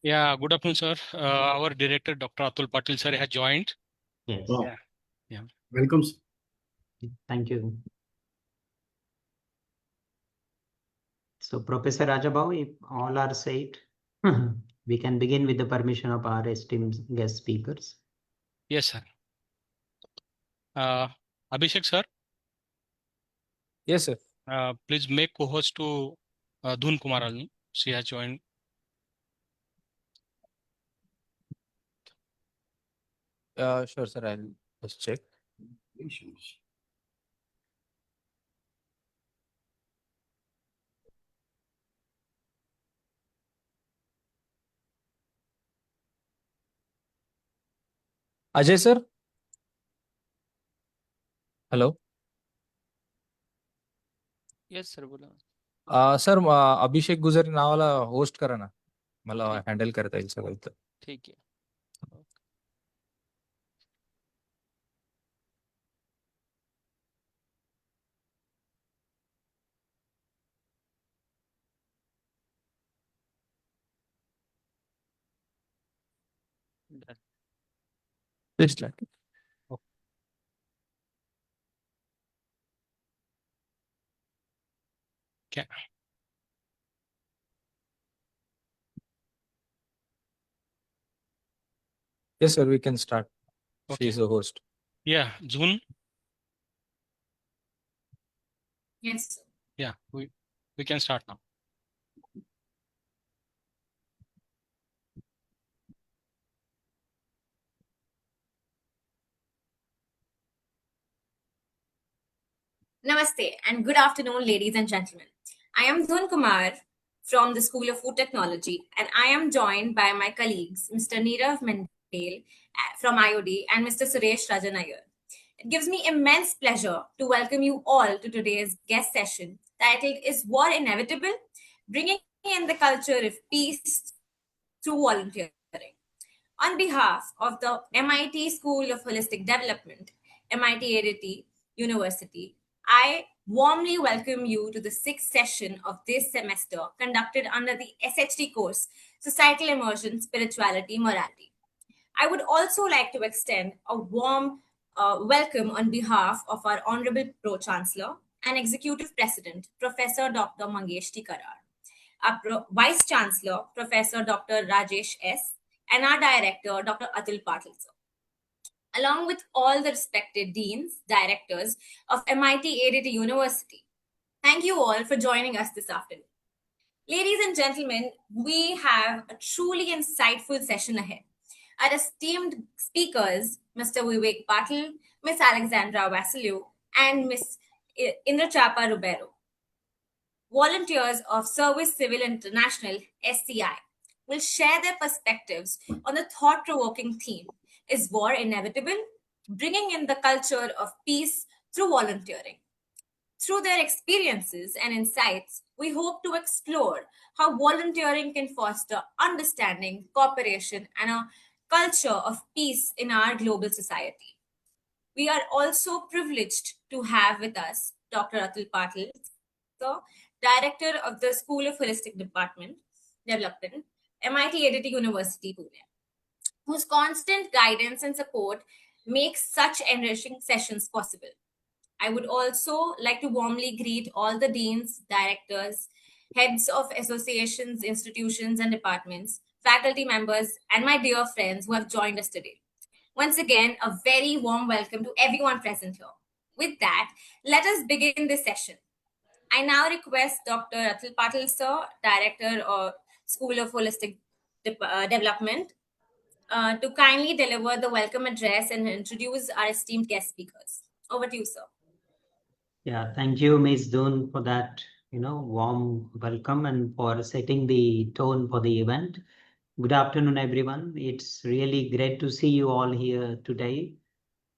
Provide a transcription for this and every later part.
Yeah, good afternoon, sir. Our director, Dr. Atul Patil, sir, has joined. Yes. Wow. Yeah, yeah. Welcome, sir. Thank you. So, Professor Rajabhau, if all are said, we can begin with the permission of our esteemed guest speakers. Yes, sir. Abhishek, sir, Yes, sir. please make co-host to Dhun Kumar Alni. She has joined. Sure, sir. I'll just check. Ajay, sir. Hello. Yes sir बोला. Sir अभिषेक गुजर नावाला host करा ना. मला ठीक. Handle करता येईल सगळं इथं. ठीक आहे. Done. Please start. Okay. Yes, sir. We can start. She Okay. is the host. Yeah, Dhun. Yes. Yeah, we can start now. Namaste and good afternoon, ladies and gentlemen. I am Dhun Kumar from the School of Food Technology, and I am joined by my colleagues, Mr. Nirav Mendel from IOD and Mr. Suresh Rajanayar. It gives me immense pleasure to welcome you all to today's guest session titled Is War Inevitable? Bringing in the culture of peace through volunteering. On behalf of the MIT School of Holistic Development, MIT ADT University, I warmly welcome you to the sixth session of this semester conducted under the SHT course, Societal Immersion, Spirituality, Morality. I would also like to extend a warm welcome on behalf of our Honorable Pro-Chancellor and Executive President, Professor Dr. Mangesh Tikarar, our Vice Chancellor, Professor Dr. Rajesh S., and our Director, Dr. Atul Patil, sir, along with all the respected deans, directors of MIT ADT University. Thank you all for joining us this afternoon. Ladies and gentlemen, we have a truly insightful session ahead. Our esteemed speakers, Mr. Vivek Patil, Ms. Alexandra Vassiliou, and Ms. Indra Chapa Rubero, volunteers of Service Civil International, SCI, will share their perspectives on the thought-provoking theme, Is War Inevitable? Bringing in the culture of peace through volunteering. Through their experiences and insights, we hope to explore how volunteering can foster understanding, cooperation, and a culture of peace in our global society. We are also privileged to have with us Dr. Atul Patil, sir, Director of the School of Holistic Development, MIT ADT University, Pune, whose constant guidance and support makes such enriching sessions possible. I would also like to warmly greet all the deans, directors, heads of associations, institutions, and departments, faculty members, and my dear friends who have joined us today. Once again, a very warm welcome to everyone present here. With that, let us begin this session. I now request Dr. Atul Patil, sir, Director of School of Holistic Development, to kindly deliver the welcome address and introduce our esteemed guest speakers. Over to you, sir. Yeah, thank you, Ms. Doon, for that, warm welcome and for setting the tone for the event. Good afternoon, everyone. It's really great to see you all here today.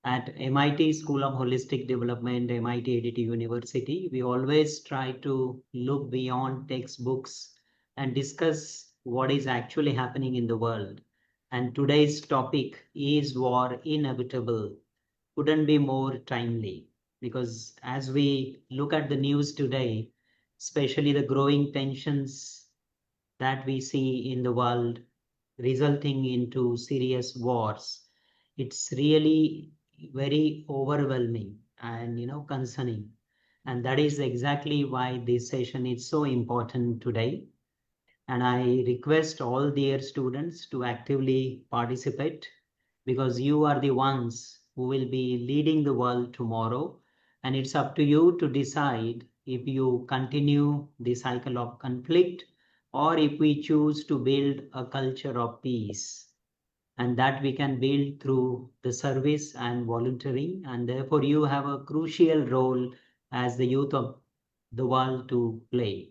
At MIT School of Holistic Development, MIT ADT University, we always try to look beyond textbooks and discuss what is actually happening in the world. And today's topic is war inevitable. Couldn't be more timely because as we look at the news today, especially the growing tensions that we see in the world, resulting into serious wars. It's really very overwhelming and concerning. And that is exactly why this session is so important today. And I request all dear students to actively participate because you are the ones who will be leading the world tomorrow. And it's up to you to decide if you continue the cycle of conflict or if we choose to build a culture of peace. And that we can build through the service and volunteering. And therefore, you have a crucial role as the youth of the world to play.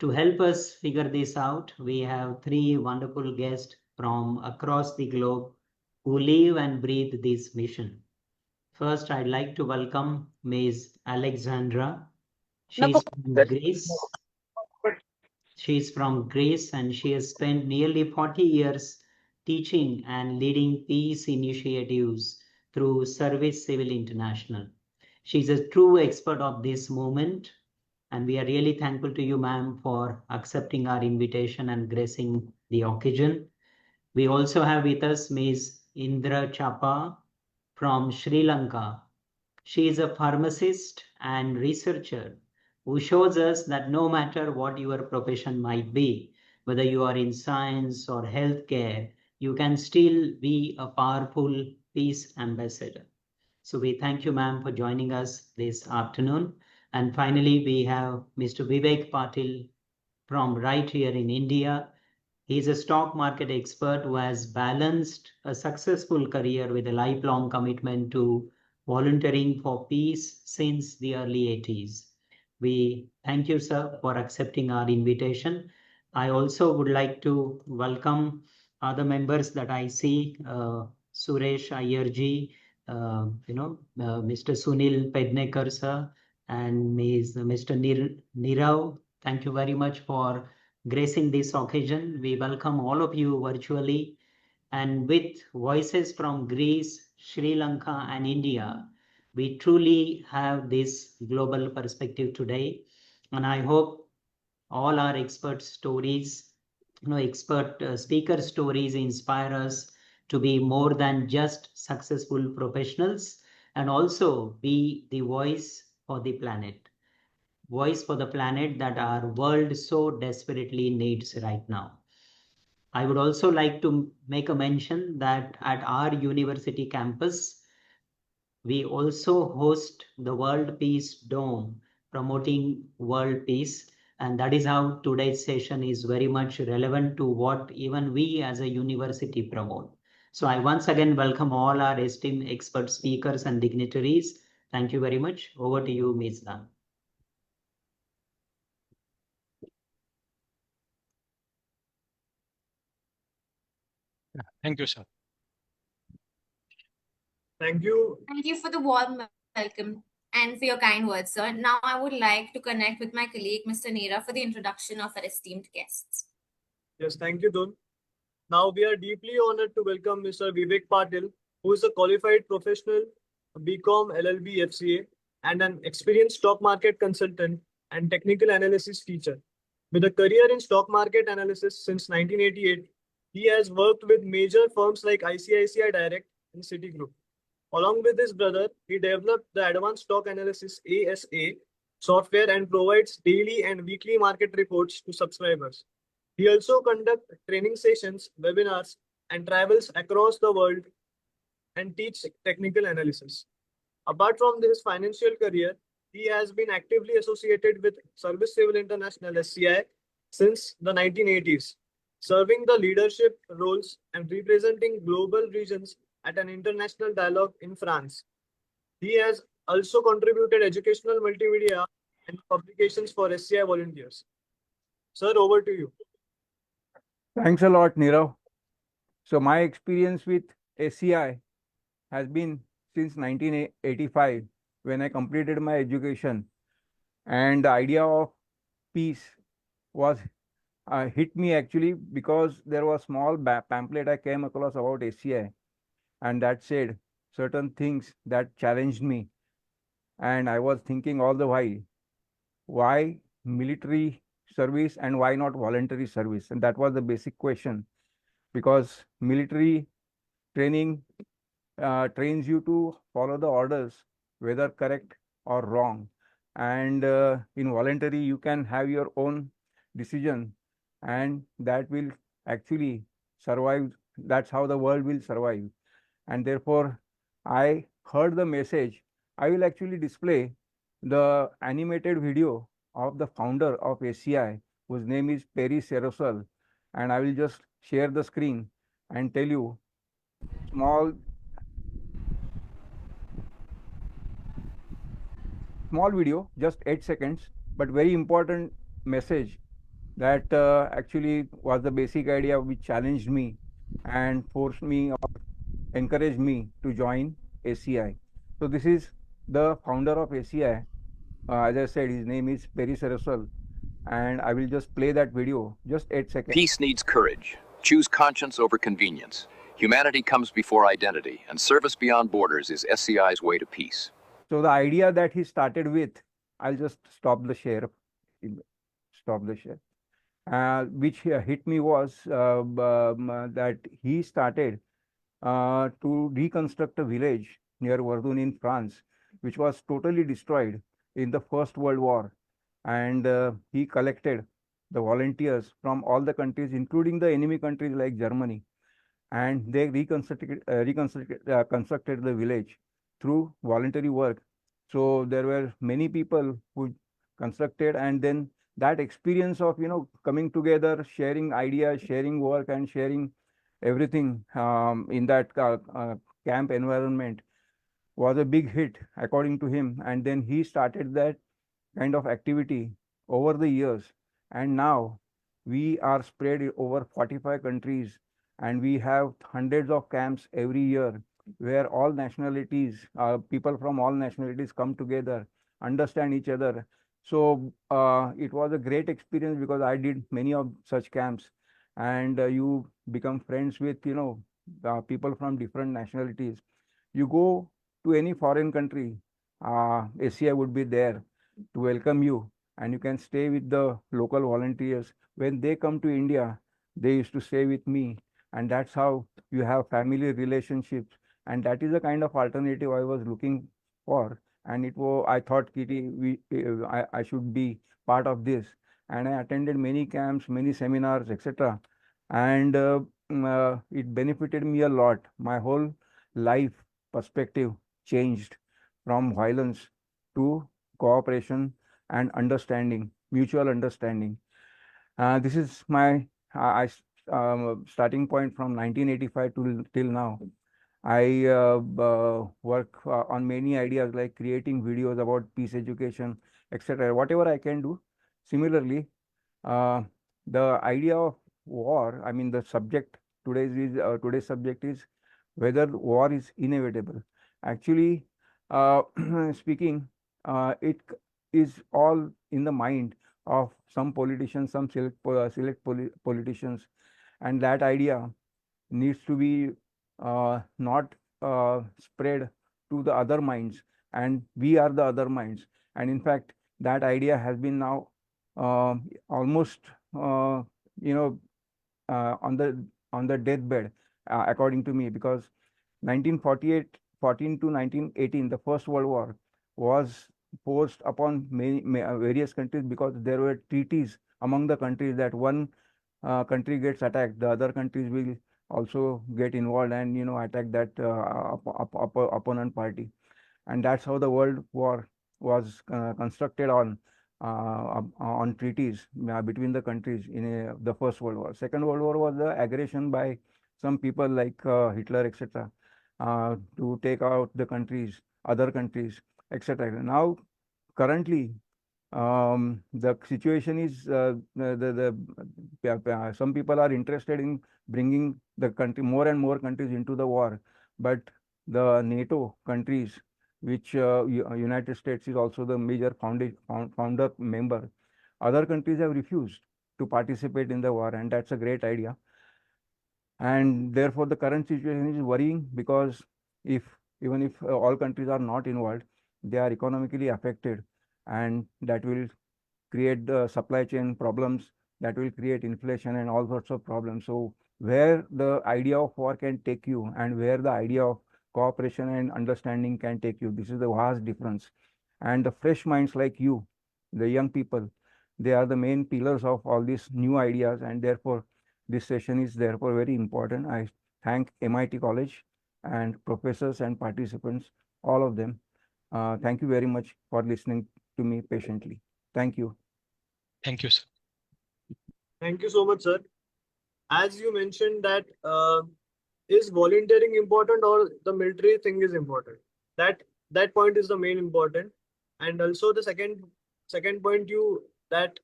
To help us figure this out, we have three wonderful guests from across the globe who live and breathe this mission. First, I'd like to welcome Ms. Alexandra. She's from Greece. She's from Greece and she has spent nearly 40 years teaching and leading peace initiatives through Service Civil International. She's a true expert of this movement, and we are really thankful to you, ma'am, for accepting our invitation and gracing the occasion. We also have with us Ms. Indra Chapa from Sri Lanka. She is a pharmacist and researcher who shows us that no matter what your profession might be, whether you are in science or healthcare, you can still be a powerful peace ambassador. So we thank you, ma'am, for joining us this afternoon. And finally, we have Mr. Vivek Patil from right here in India. He's a stock market expert who has balanced a successful career with a lifelong commitment to volunteering for peace since the early 80s. We thank you, sir, for accepting our invitation. I also would like to welcome other members that I see, Suresh Ayerji, Mr. Sunil Pednekar, sir, and Mr. Nirav. Thank you very much for gracing this occasion. We welcome all of you virtually, and with voices from Greece, Sri Lanka, and India, we truly have this global perspective today. And I hope all our expert stories, expert speaker stories inspire us to be more than just successful professionals and also be the voice for the planet. Voice for the planet that our world so desperately needs right now. I would also like to make a mention that at our university campus, we also host the World Peace Dome promoting world peace. And that is how today's session is very much relevant to what even we as a university promote. So I once again welcome all our esteemed expert speakers and dignitaries. Thank you very much. Over to you, Ms. Dan. Thank you, sir. Thank you. Thank you for the warm welcome and for your kind words, sir. Now I would like to connect with my colleague, Mr. Neera, for the introduction of our esteemed guests. Yes, thank you, Dun. Now we are deeply honored to welcome Mr. Vivek Patil, who is a qualified professional, BCom, LLB, FCA, and an experienced stock market consultant and technical analysis teacher. With a career in stock market analysis since 1988, he has worked with major firms like ICICI Direct and Citigroup. Along with his brother, he developed the Advanced Stock Analysis ASA software and provides daily and weekly market reports to subscribers. He also conducts training sessions, webinars, and travels across the world and teaches technical analysis. Apart from his financial career, he has been actively associated with Service Civil International SCI since the 1980s, serving the leadership roles and representing global regions at an international dialogue in France. He has also contributed educational multimedia and publications for SCI volunteers. Sir, over to you. Thanks a lot, Nirav. So my experience with SCI has been since 1985 when I completed my education, and the idea of peace was hit me actually because there was small pamphlet I came across about SCI, and that said certain things that challenged me, and I was thinking all the while, why military service and why not voluntary service? And that was the basic question. because military training trains you to follow the orders, whether correct or wrong. And in voluntary, you can have your own decision, and that will actually survive. That's how the world will survive. And therefore, I heard the message. I will actually display the animated video of the founder of SCI, whose name is Perry Serosal, and I will just share the screen and tell you small small video, just 8 seconds, but very important message that actually was the basic idea which challenged me and forced me or encouraged me to join SCI. So this is the founder of SCI. As I said, his name is Perry Serosal, and I will just play that video, just 8 seconds. Peace needs courage. Choose conscience over convenience. Humanity comes before identity, and service beyond borders is SCI's way to peace. So the idea that he started with, I'll just stop the share. Which hit me was that he started to reconstruct a village near Verdun in France, which was totally destroyed in the First World War. And he collected the volunteers from all the countries, including the enemy countries like Germany, and they constructed the village through voluntary work. So there were many people who constructed, and then that experience of coming together, sharing ideas, sharing work, and sharing everything in that camp environment was a big hit according to him. And then he started that kind of activity over the years, and now we are spread over 45 countries, and we have hundreds of camps every year where all nationalities, people from all nationalities come together, understand each other. So it was a great experience because I did many of such camps, and you become friends with people from different nationalities. You go to any foreign country, SCI would be there to welcome you, and you can stay with the local volunteers. When they come to India, they used to stay with me, and that's how you have family relationships. And that is the kind of alternative I was looking for. And I thought, Kitty, I should be part of this. And I attended many camps, many seminars, etc. And it benefited me a lot. My whole life perspective changed from violence to cooperation and understanding, mutual understanding. This is my starting point from 1985 till now. I work on many ideas like creating videos about peace education, etc. Whatever I can do. Similarly, the idea of war, I mean, the subject today's subject is whether war is inevitable. Actually, speaking, it is all in the mind of some politicians, some select politicians, and that idea needs to be not spread to the other minds, and we are the other minds. And in fact, that idea has been now almost on the deathbed, according to me, because 1948 14 to 1918, the First World War, was forced upon various countries because there were treaties among the countries that one country gets attacked, the other countries will also get involved and attack that opponent party. And that's how the World War was constructed on treaties between the countries in the First World War. Second World War was the aggression by some people like Hitler, etc., to take out the countries, other countries, etc. Now, currently, the situation is some people are interested in bringing the country, more and more countries into the war, but the NATO countries, which United States is also the major founder member, other countries have refused to participate in the war, and that's a great idea. And therefore, the current situation is worrying because even if all countries are not involved, they are economically affected, and that will create the supply chain problems, that will create inflation and all sorts of problems. So where the idea of war can take you and where the idea of cooperation and understanding can take you. This is the vast difference. And the fresh minds like you, the young people, they are the main pillars of all these new ideas, and therefore this session is therefore very important. I thank MIT College and professors and participants, all of them. Thank you very much for listening to me patiently. Thank you. Thank you, sir. Thank you so much, sir. As you mentioned that is volunteering important or the military thing is important? That point is the main important. And also the second point you that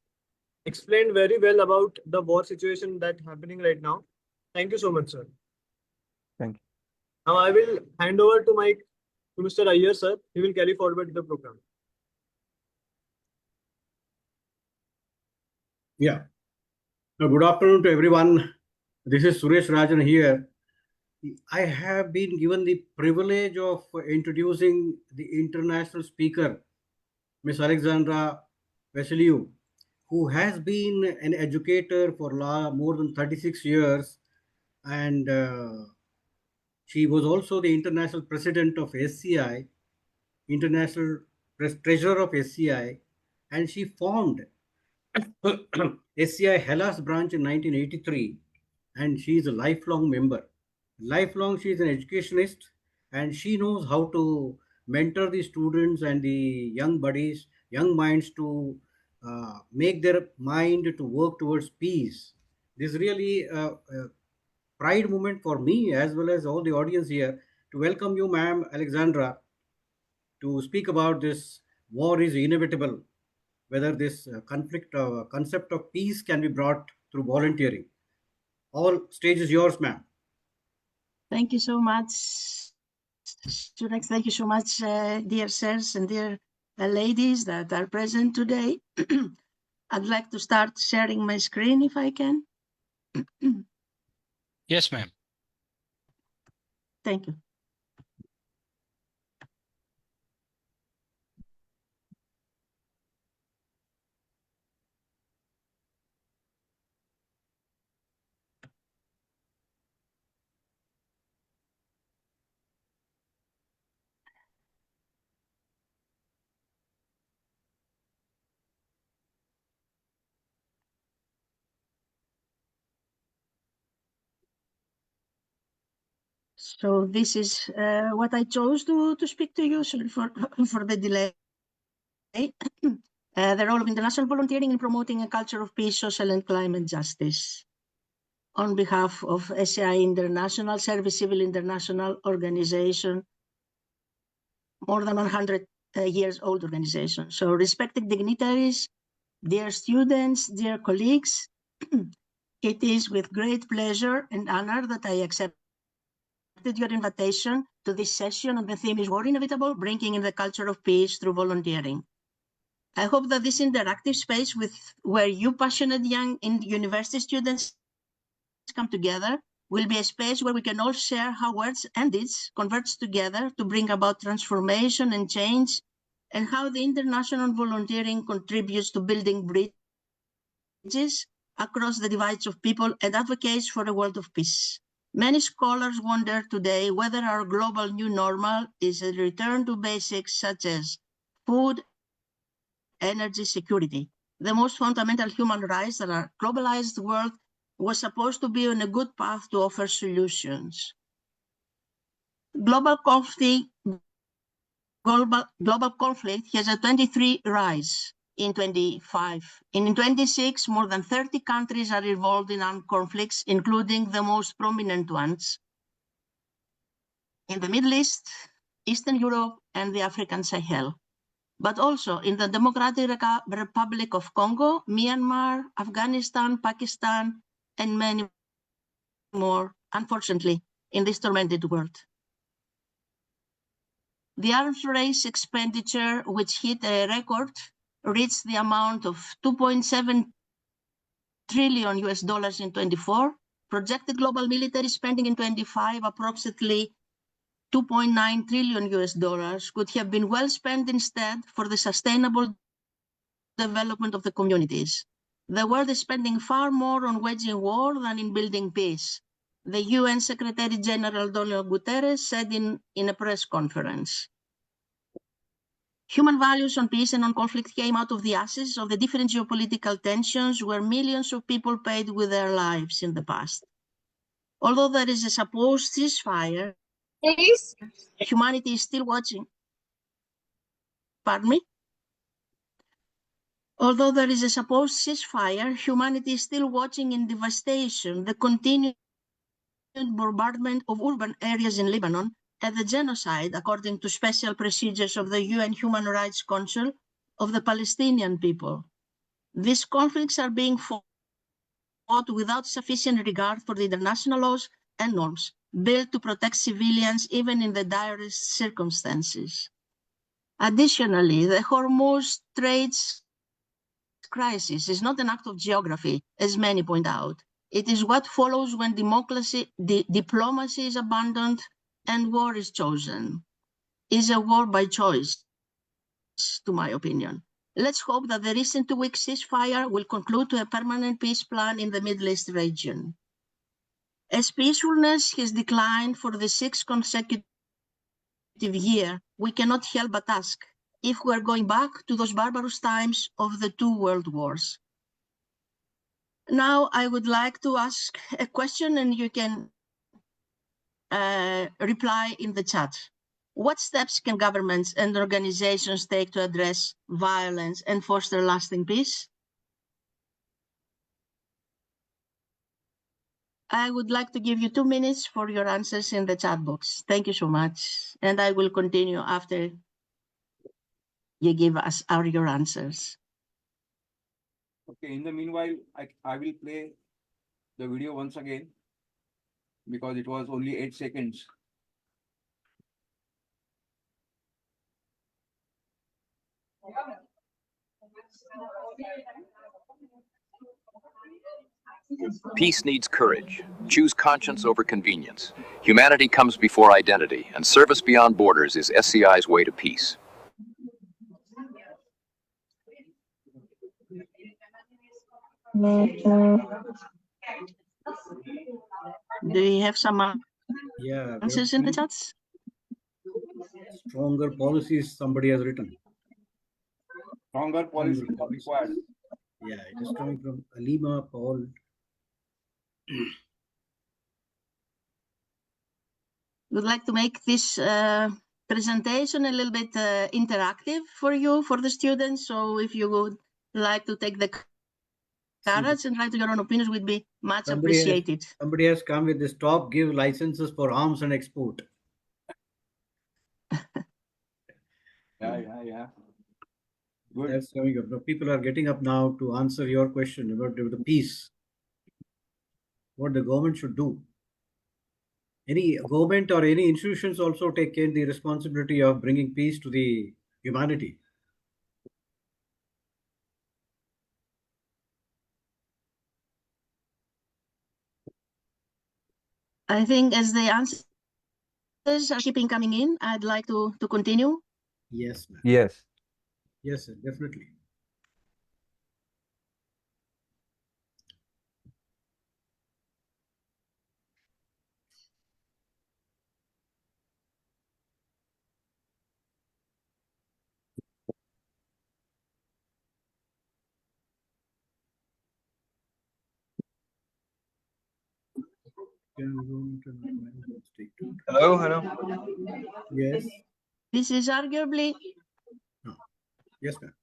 explained very well about the war situation that happening right now. Thank you so much, sir. Thank you. Now I will hand over to Mr. Iyer, sir. He will carry forward the program. Yeah. Good afternoon to everyone. This is Suresh Rajan here. I have been given the privilege of introducing the international speaker, Ms. Alexandra Veseliu, who has been an educator for more than 36 years, and she was also the international president of SCI, international treasurer of SCI, and she formed SCI Hellas branch in 1983, and she is a lifelong member. Lifelong, she is an educationist, and she knows how to mentor the students and the young buddies, young minds to make their mind to work towards peace. This is really a pride moment for me as well as all the audience here to welcome you, ma'am Alexandra, to speak about this war is inevitable, whether this concept of peace can be brought through volunteering. All stage is yours, ma'am. Thank you so much, Suresh. Thank you so much, dear sirs and dear ladies that are present today. I'd like to start sharing my screen if I can. Yes, ma'am. Thank you. So this is what I chose to speak to you. Sorry for the delay. The role of international volunteering in promoting a culture of peace, social and climate justice. On behalf of SCI International, Service Civil International Organization, more than 100 years old organization. So respected dignitaries, dear students, dear colleagues, it is with great pleasure and honor that I accept your invitation to this session, and the theme is War Inevitable, Bringing in the Culture of Peace Through Volunteering. I hope that this interactive space where you passionate young university students come together will be a space where we can all share how words and deeds converge together to bring about transformation and change, and how the international volunteering contributes to building bridges across the divides of people and advocates for a world of peace. Many scholars wonder today whether our global new normal is a return to basics such as food, energy, security. The most fundamental human rights that our globalized world was supposed to be on a good path to offer solutions. Global conflict has a 23 rise in 25. In 26, more than 30 countries are involved in armed conflicts, including the most prominent ones in the Middle East, Eastern Europe, and the African Sahel, but also in the Democratic Republic of Congo, Myanmar, Afghanistan, Pakistan, and many more, unfortunately, in this tormented world. The arms race expenditure, which hit a record, reached the amount of 2.7 trillion US dollars in 24. Projected global military spending in 25, approximately 2.9 trillion US dollars, could have been well spent instead for the sustainable development of the communities. The world is spending far more on waging war than in building peace. the UN Secretary General Antonio Guterres said in a press conference. Human values on peace and on conflict came out of the ashes of the different geopolitical tensions where millions of people paid with their lives in the past. Although there is a supposed ceasefire, humanity is still watching. Pardon me? Although there is a supposed ceasefire, humanity is still watching in devastation the continued bombardment of urban areas in Lebanon and the genocide, according to special procedures of the UN Human Rights Council, of the Palestinian people. These conflicts are being fought without sufficient regard for the international laws and norms built to protect civilians even in the direst circumstances. Additionally, the Hormuz Straits crisis is not an act of geography, as many point out. It is what follows when diplomacy is abandoned and war is chosen. Is a war by choice, to my opinion. Let's hope that the recent two-week ceasefire will conclude to a permanent peace plan in the Middle East region. As peacefulness has declined for the sixth consecutive year, we cannot help but ask if we are going back to those barbarous times of the two world wars. Now, I would like to ask a question and you can reply in the chat. What steps can governments and organizations take to address violence and foster lasting peace? I would like to give you 2 minutes for your answers in the chat box. Thank you so much. And I will continue after you give us your answers. Okay, in the meanwhile, I will play the video once again because it was only 8 seconds. Peace needs courage. Choose conscience over convenience. Humanity comes before identity, and service beyond borders is SCI's way to peace. Do you have some Yeah, answers in the chats? stronger policies somebody has written. Stronger policies are required. Yeah, it is coming from Alima Paul. Would like to make this presentation a little bit interactive for you, for the students. So if you would like to take the cards and write your own opinions, would be much appreciated. Somebody has come with this top give licenses for arms and export. Yeah. Good. That's coming up. Now, people are getting up now to answer your question about the peace. What the government should do. Any government or any institutions also take the responsibility of bringing peace to the humanity. I think as the answers are keeping coming in, I'd like to continue. Yes, ma'am. Yes. Yes, sir, definitely. Hello. Yes. This is arguably. No. Yes, ma'am.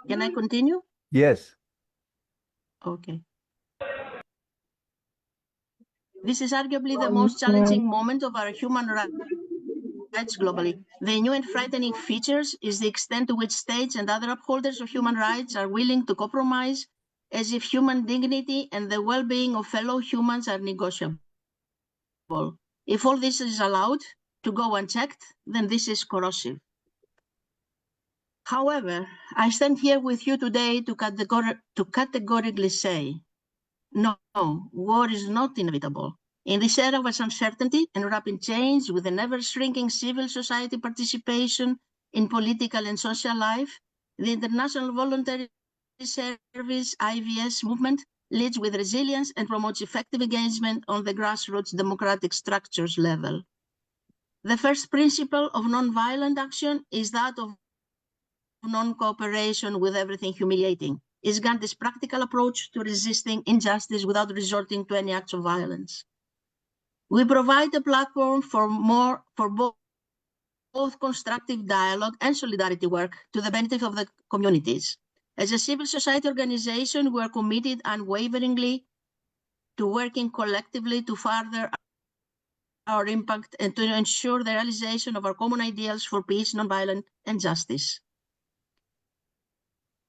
Can I continue? Yes. Okay. This is arguably the most challenging moment of our human rights globally. The new and frightening features is the extent to which states and other upholders of human rights are willing to compromise as if human dignity and the well-being of fellow humans are negotiable. If all this is allowed to go unchecked, then this is corrosive. However, I stand here with you today to categorically say, no, war is not inevitable. In this era of uncertainty and rapid change, with an ever-shrinking civil society participation in political and social life, the International Voluntary Service (IVS) movement leads with resilience, and promotes effective engagement on the grassroots democratic structures level. The first principle of nonviolent action is that of non-cooperation with everything humiliating. Is Gandhi's practical approach to resisting injustice without resorting to any acts of violence. We provide a platform for both constructive dialogue and solidarity work to the benefit of the communities. As a civil society organization, we are committed unwaveringly to working collectively to further our impact and to ensure the realization of our common ideals for peace, nonviolence, and justice.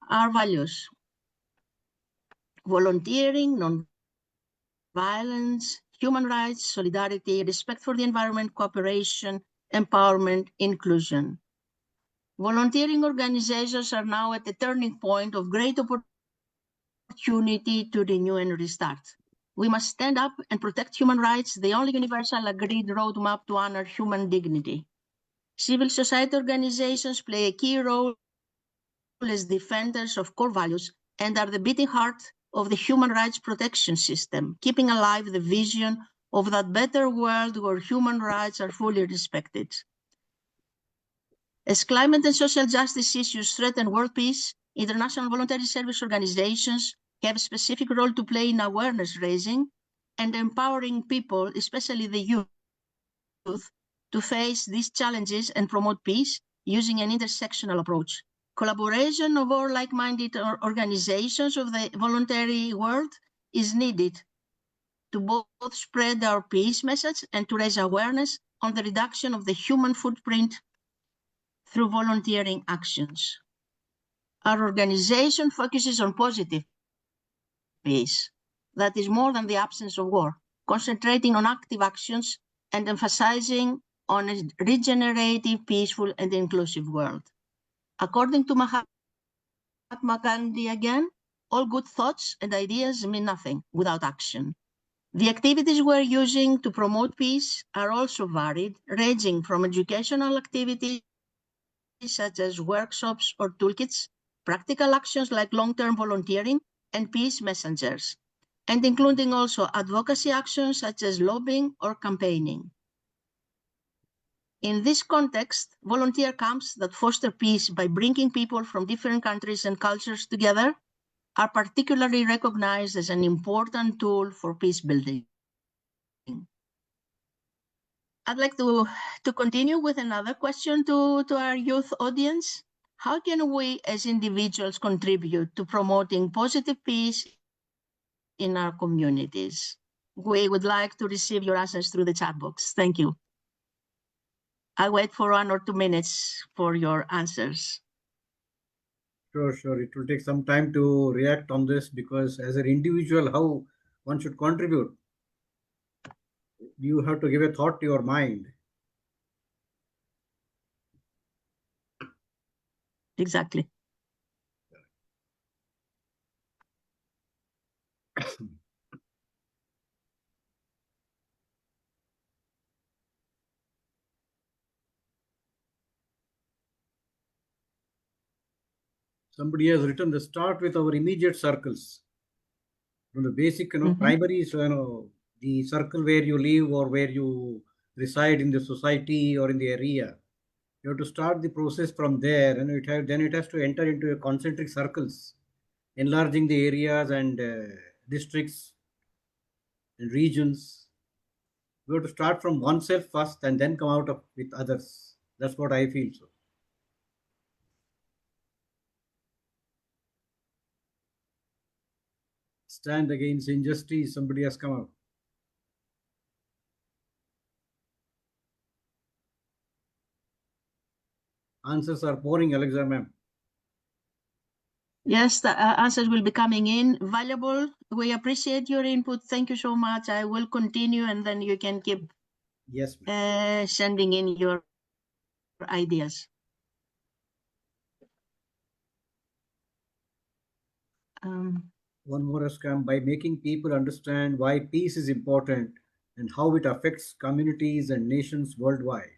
Our values: volunteering, non-violence, human rights, solidarity, respect for the environment, cooperation, empowerment, inclusion. Volunteering organizations are now at a turning point of great opportunity to renew and restart. We must stand up and protect human rights, the only universal agreed roadmap to honor human dignity. Civil society organizations play a key role as defenders of core values and are the beating heart of the human rights protection system, keeping alive the vision of that better world where human rights are fully respected. As climate and social justice issues threaten world peace, international voluntary service organizations have a specific role to play in awareness raising and empowering people, especially the youth, to face these challenges and promote peace using an intersectional approach. Collaboration of all like-minded organizations of the voluntary world is needed to both spread our peace message and to raise awareness on the reduction of the human footprint through volunteering actions. Our organization focuses on positive peace, that is more than the absence of war, concentrating on active actions and emphasizing on a regenerative, peaceful, and inclusive world. According to Mahatma Gandhi again, all good thoughts and ideas mean nothing without action. The activities we're using to promote peace are also varied, ranging from educational activities such as workshops or toolkits, practical actions like long-term volunteering, and peace messengers, and including also advocacy actions such as lobbying or campaigning. In this context, volunteer camps that foster peace by bringing people from different countries and cultures together are particularly recognized as an important tool for peace building. I'd like to continue with another question to our youth audience. How can we as individuals contribute to promoting positive peace in our communities? We would like to receive your answers through the chat box. Thank you. I'll wait for 1 or 2 minutes for your answers. Sure. It will take some time to react on this because as an individual, how one should contribute, you have to give a thought to your mind. Exactly. Somebody has written the start with our immediate circles. From the basic, Mhm. primary, the circle where you live or where you reside in the society or in the area. You have to start the process from there, and then it has to enter into a concentric circles, enlarging the areas and districts and regions. We have to start from oneself first and then come out with others. That's what I feel. So, stand against injustice. Somebody has come out. Answers are pouring, Alexa, ma'am. Yes, the answers will be coming in. Valuable. We appreciate your input. Thank you so much. I will continue and then you can keep Yes, sending in your ideas. One more has come. By making people understand why peace is important and how it affects communities and nations worldwide.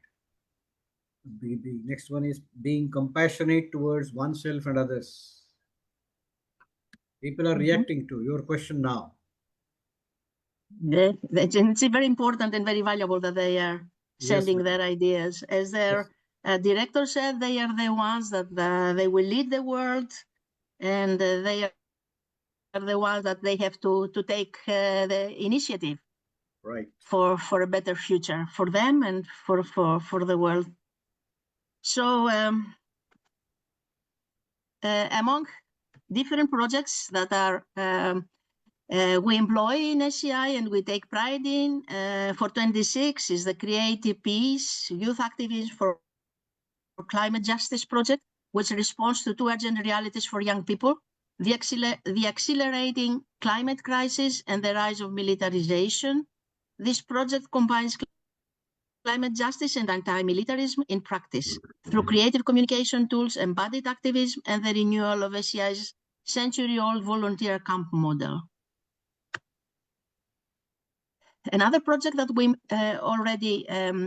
The next one is being compassionate towards oneself and others. People are reacting to your question now. It's very important and very valuable that they are sending Yes, their ideas. As their director said, they are the ones that they will lead the world, and they are the ones that they have to take the initiative right. for a better future for them and for the world. So among different projects that are we employ in SCI and we take pride in for 26 is the Creative Peace Youth Activism for Climate Justice project, which responds to two urgent realities for young people: the accelerating climate crisis and the rise of militarization. This project combines climate justice and anti-militarism in practice through creative communication tools, embodied activism, and the renewal of SCI's century-old volunteer camp model. Another project that we already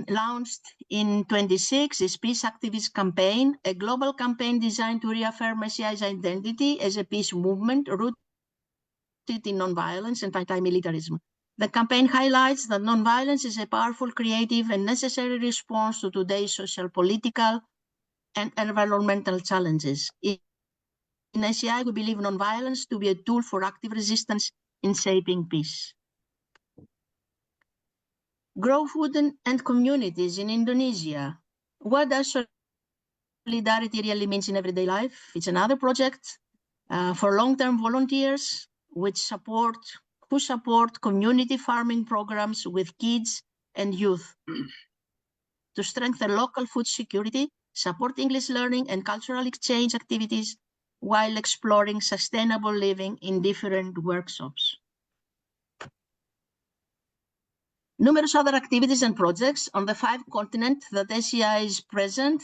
launched in 26 is Peace Activist Campaign, a global campaign designed to reaffirm SCI's identity as a peace movement rooted in nonviolence and anti-militarism. The campaign highlights that nonviolence is a powerful, creative, and necessary response to today's social, political, and environmental challenges. In SCI, we believe nonviolence to be a tool for active resistance in shaping peace. Grow food and communities in Indonesia. What does solidarity really means in everyday life? It's another project for long-term volunteers who support community farming programs with kids and youth to strengthen local food security, support English learning and cultural exchange activities while exploring sustainable living in different workshops. Numerous other activities and projects on the 5 continents that SCI is present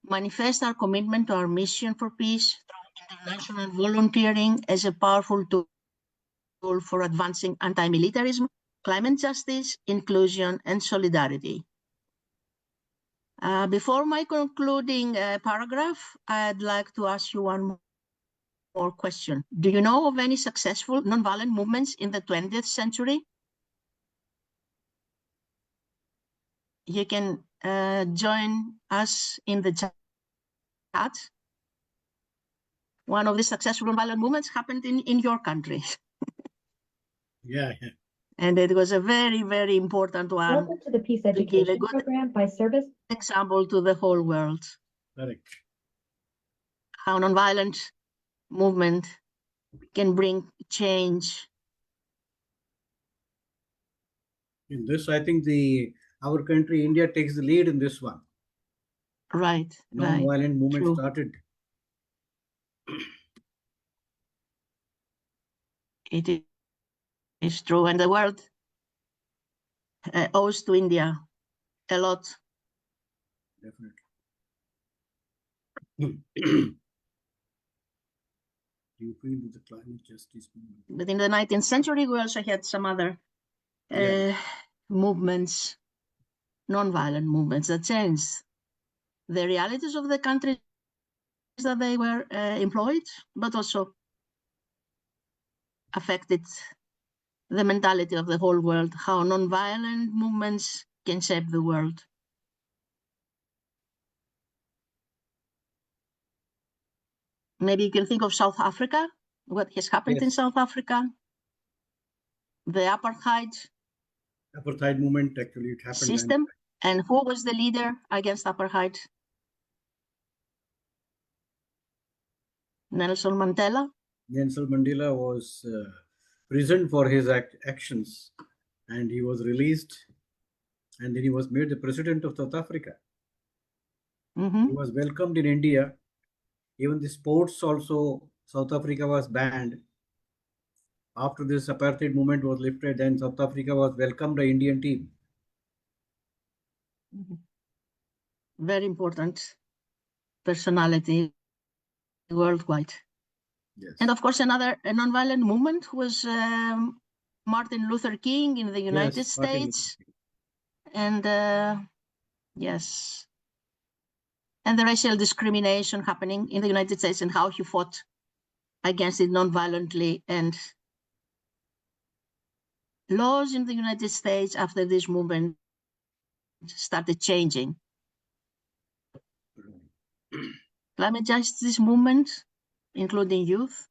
manifest our commitment to our mission for peace through international volunteering as a powerful tool for advancing anti-militarism, climate justice, inclusion, and solidarity. Before my concluding paragraph, I'd like to ask you one more question. Do you know of any successful nonviolent movements in the 20th century? You can join us in the chat. One of the successful nonviolent movements happened in your country. Yeah. And it was a very, very important one. Welcome to the Peace Education Program by Service. Example to the whole world. Correct. How nonviolent movement can bring change. In this, I think our country, India, takes the lead in this one. Right. Non-violent movement True. started. It is true, and the world owes to India a lot. Definitely. Do you feel that the climate justice movement? But in the 19th century, we also had some other movements, non-violent movements that changed the realities of the countries that they were employed, but also affected the mentality of the whole world, how non-violent movements can shape the world. Maybe you can think of South Africa, what has happened in South Africa, the apartheid movement, actually, it happened. System, and who was the leader against apartheid? Nelson Mandela. Nelson Mandela was prisoned for his actions, and he was released, and then he was made the president of South Africa. He was welcomed in India. Even the sports also, South Africa was banned. After this apartheid movement was lifted, then South Africa was welcomed the Indian team. Very important personality worldwide. Yes. And of course, another nonviolent movement was Martin Luther King in the United States. And yes, and the racial discrimination happening in the United States and how he fought against it non-violently, and laws in the United States after this movement started changing. Climate justice movement, including youth.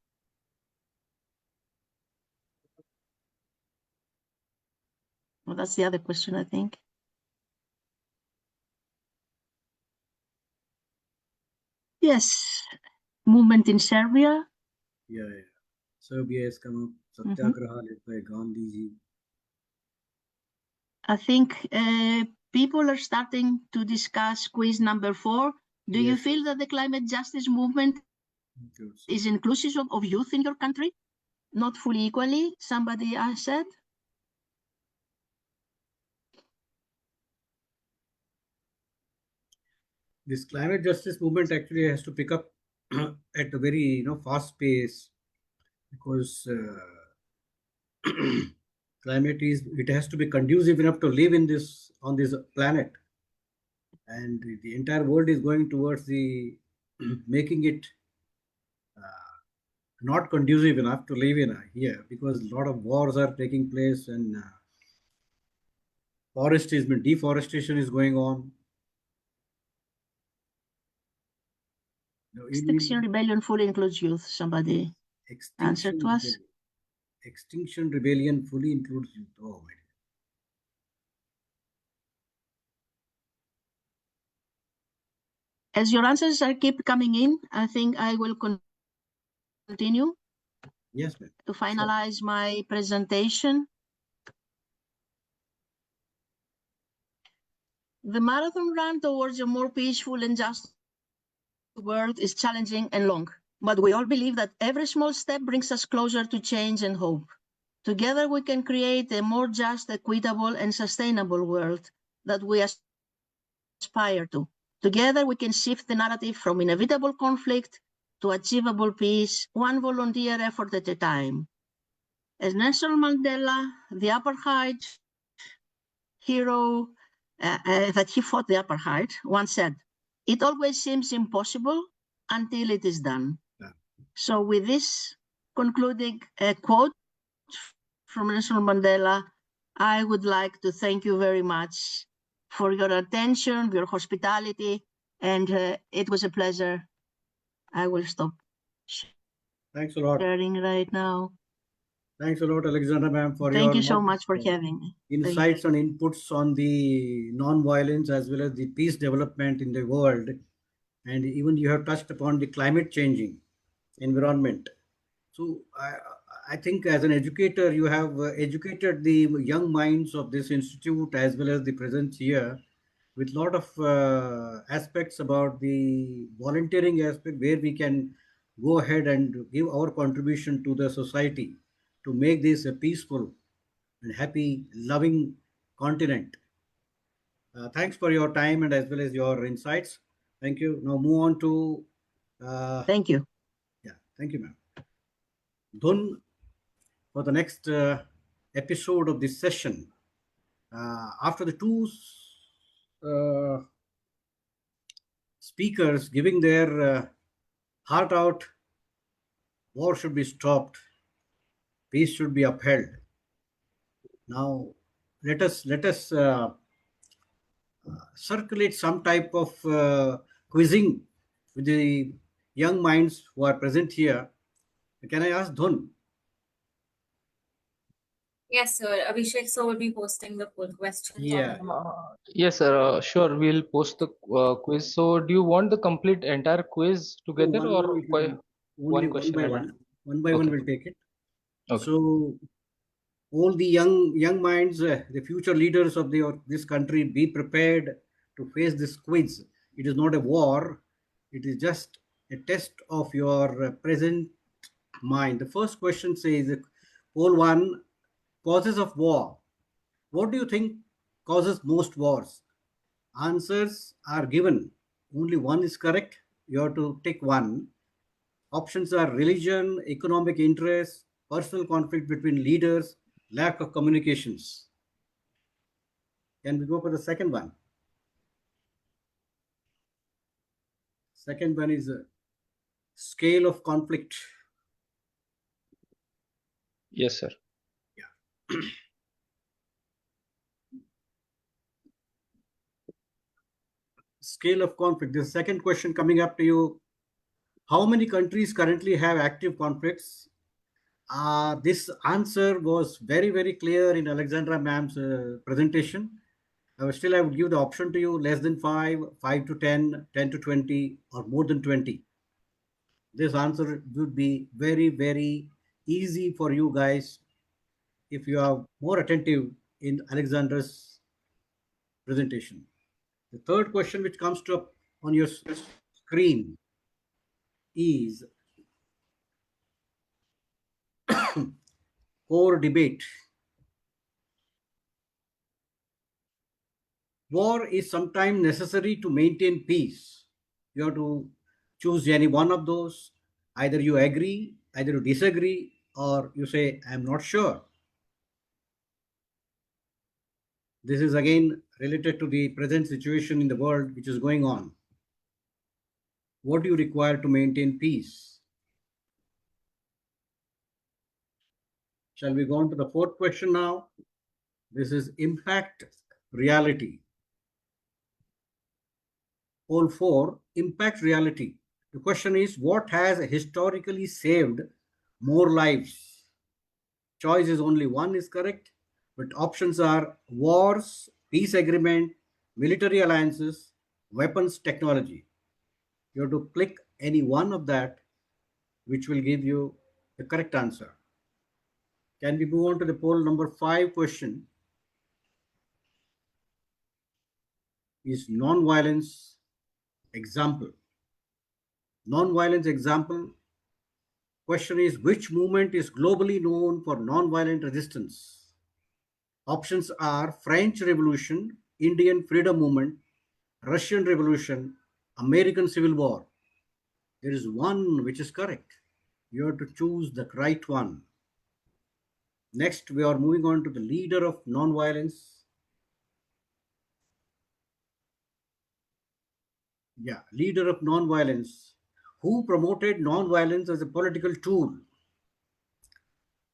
Well, that's the other question, I think. Yes, movement in Serbia. Yeah. Serbia has come up, Satyagraha led by Gandhiji. I think people are starting to discuss quiz number 4. Do you Yes, feel that the climate justice movement is inclusive of youth in your country? Not fully equally, somebody said. This climate justice movement actually has to pick up at a very fast pace, because climate it has to be conducive enough to live on this planet, and the entire world is going towards the making it not conducive enough to live in here, because a lot of wars are taking place, and deforestation is going on. Extinction Rebellion fully includes youth. Somebody answered to us. Extinction Rebellion fully includes youth. Oh my. As your answers keep coming in, I think I will continue. Yes, ma'am. To finalize my presentation. The marathon run towards a more peaceful and just world is challenging and long, but we all believe that every small step brings us closer to change and hope. Together we can create a more just, equitable, and sustainable world that we aspire to. Together we can shift the narrative from inevitable conflict to achievable peace, one volunteer effort at a time. As Nelson Mandela, the apartheid hero that he fought the apartheid, once said, "It always seems impossible until it is done." Yeah. So with this concluding quote from Nelson Mandela, I would like to thank you very much for your attention, your hospitality, and it was a pleasure. I will stop Thanks a lot. sharing right now. Thanks a lot, Alexandra ma'am, for Thank your you so much for having me. insights and inputs on the non-violence as well as the peace development in the world. And even you have touched upon the climate changing environment. So I think as an educator, you have educated the young minds of this institute as well as the presence here with a lot of aspects about the volunteering aspect, where we can go ahead and give our contribution to the society to make this a peaceful and happy, loving continent. Thanks for your time and as well as your insights. Thank you. Now move on to. Thank you. Yeah, thank you, ma'am. Dhun, for the next episode of this session. After the two speakers giving their heart out, war should be stopped, peace should be upheld. Now, let us circulate some type of quizzing with the young minds who are present here. Can I ask Dhun? Yes, sir. Abhishek, so will be posting the full questions. Yeah. Yes, sir. Sure, we'll post the quiz. So, do you want the complete entire quiz together, No, or only one one question by at a one. time? One by one Okay. we'll take it. Okay. So all the young minds, the future leaders of this country, be prepared to face this quiz. It is not a war. It is just a test of your present mind. The first question says, poll 1, causes of war. What do you think causes most wars? Answers are given. Only one is correct. You have to take one. Options are religion, economic interest, personal conflict between leaders, lack of communications. Can we go for the second one? Second one is a scale of conflict. Yes, sir. Yeah. Scale of conflict. The second question coming up to you. How many countries currently have active conflicts? This answer was very, very clear in Alexandra ma'am's presentation. I would give the option to you: less than 5, 5 to 10, 10 to 20, or more than 20. This answer would be very, very easy for you guys if you are more attentive in Alexandra's presentation. The third question which comes to up on your screen is core debate. War is sometimes necessary to maintain peace. You have to choose any one of those. Either you agree, either you disagree, or you say, I'm not sure. This is again related to the present situation in the world which is going on. What do you require to maintain peace? Shall we go on to the fourth question now? This is impact reality. Poll 4, impact reality. The question is, what has historically saved more lives? Choice is only one is correct, but options are wars, peace agreement, military alliances, weapons technology. You have to click any one of that, which will give you the correct answer. Can we move on to the poll number 5 question? Is non-violence example. Non-violence example. Question is, which movement is globally known for non-violent resistance? Options are French Revolution, Indian Freedom Movement, Russian Revolution, American Civil War. There is one which is correct. You have to choose the right one. Next, we are moving on to the leader of non-violence. Yeah, leader of non-violence. Who promoted non-violence as a political tool?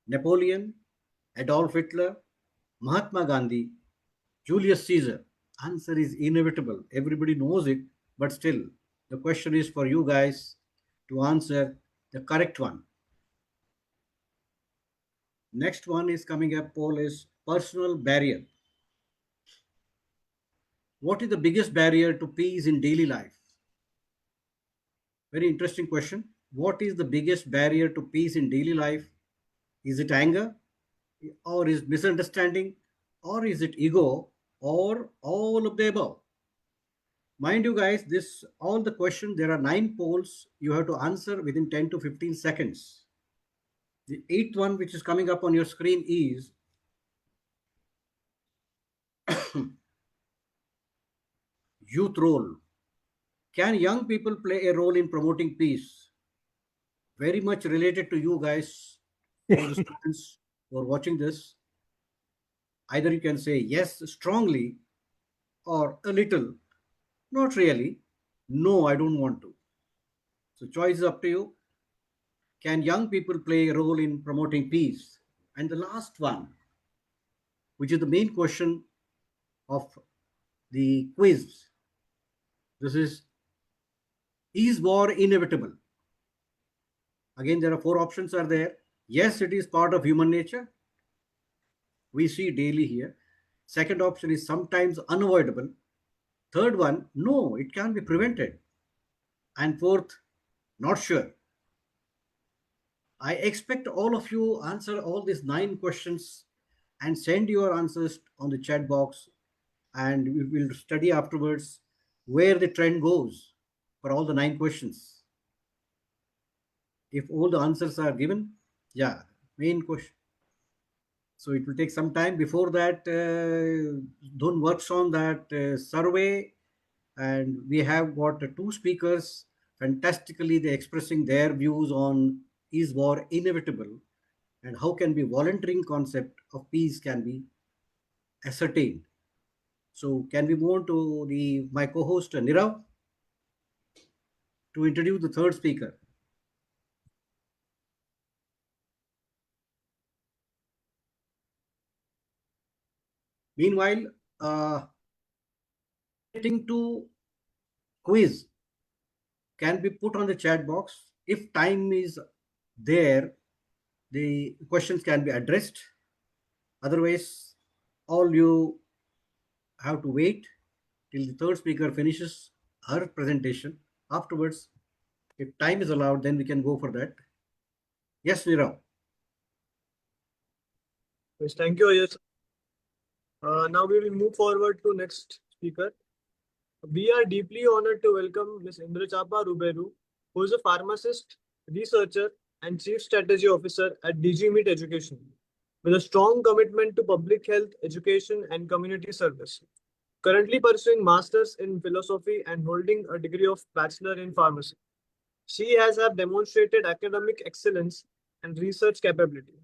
Napoleon, Adolf Hitler, Mahatma Gandhi, Julius Caesar. Answer is inevitable. Everybody knows it, but still, the question is for you guys to answer the correct one. Next one is coming up, poll is personal barrier. What is the biggest barrier to peace in daily life? Very interesting question. What is the biggest barrier to peace in daily life? Is it anger, or is misunderstanding, or is it ego, or all of the above? Mind you guys, this all the questions, there are 9 polls you have to answer within 10 to 15 seconds. The 8th one which is coming up on your screen is youth role. Can young people play a role in promoting peace? Very much related to you guys, all the students who are watching this. Either you can say yes strongly or a little, not really, no, I don't want to. So choice is up to you. Can young people play a role in promoting peace? And the last one, which is the main question of the quiz. This is war inevitable? Again, there are 4 options are there. Yes, it is part of human nature. We see daily here. Second option is sometimes unavoidable. Third one, no, it can be prevented. And fourth, not sure. I expect all of you answer all these 9 questions and send your answers on the chat box, and we will study afterwards where the trend goes for all the 9 questions. If all the answers are given, yeah, main question. So it will take some time. Before that, Dhun works on that survey, and we have got 2 speakers. Fantastically, they're expressing their views on is war inevitable and how can be volunteering concept of peace can be ascertained. So can we move on to my co-host Nirav to introduce the third speaker? Meanwhile, getting to quiz can be put on the chat box. If time is there, the questions can be addressed. Otherwise, all you have to wait till the third speaker finishes her presentation. Afterwards, if time is allowed, then we can go for that. Yes, Nirav. Yes, thank you, Ayush. Now we will move forward to next speaker. We are deeply honored to welcome Ms. Indrachapa Ruberu, who is a pharmacist, researcher, and chief strategy officer at DG Meet Education, with a strong commitment to public health, education, and community service. Currently pursuing masters in philosophy and holding a degree of bachelor in pharmacy. She has have demonstrated academic excellence and research capability.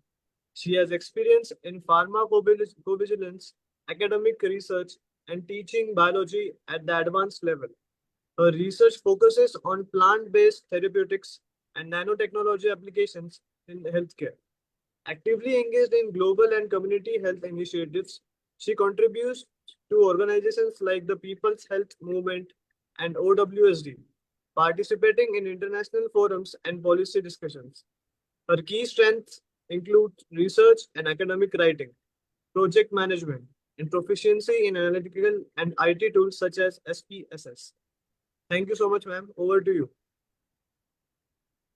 She has experience in pharmacovigilance, academic research, and teaching biology at the advanced level. Her research focuses on plant-based therapeutics and nanotechnology applications in healthcare. Actively engaged in global and community health initiatives, she contributes to organizations like the People's Health Movement and OWSD, participating in international forums and policy discussions. Her key strengths include research and academic writing, project management, and proficiency in analytical and IT tools such as SPSS. Thank you so much, ma'am. Over to you.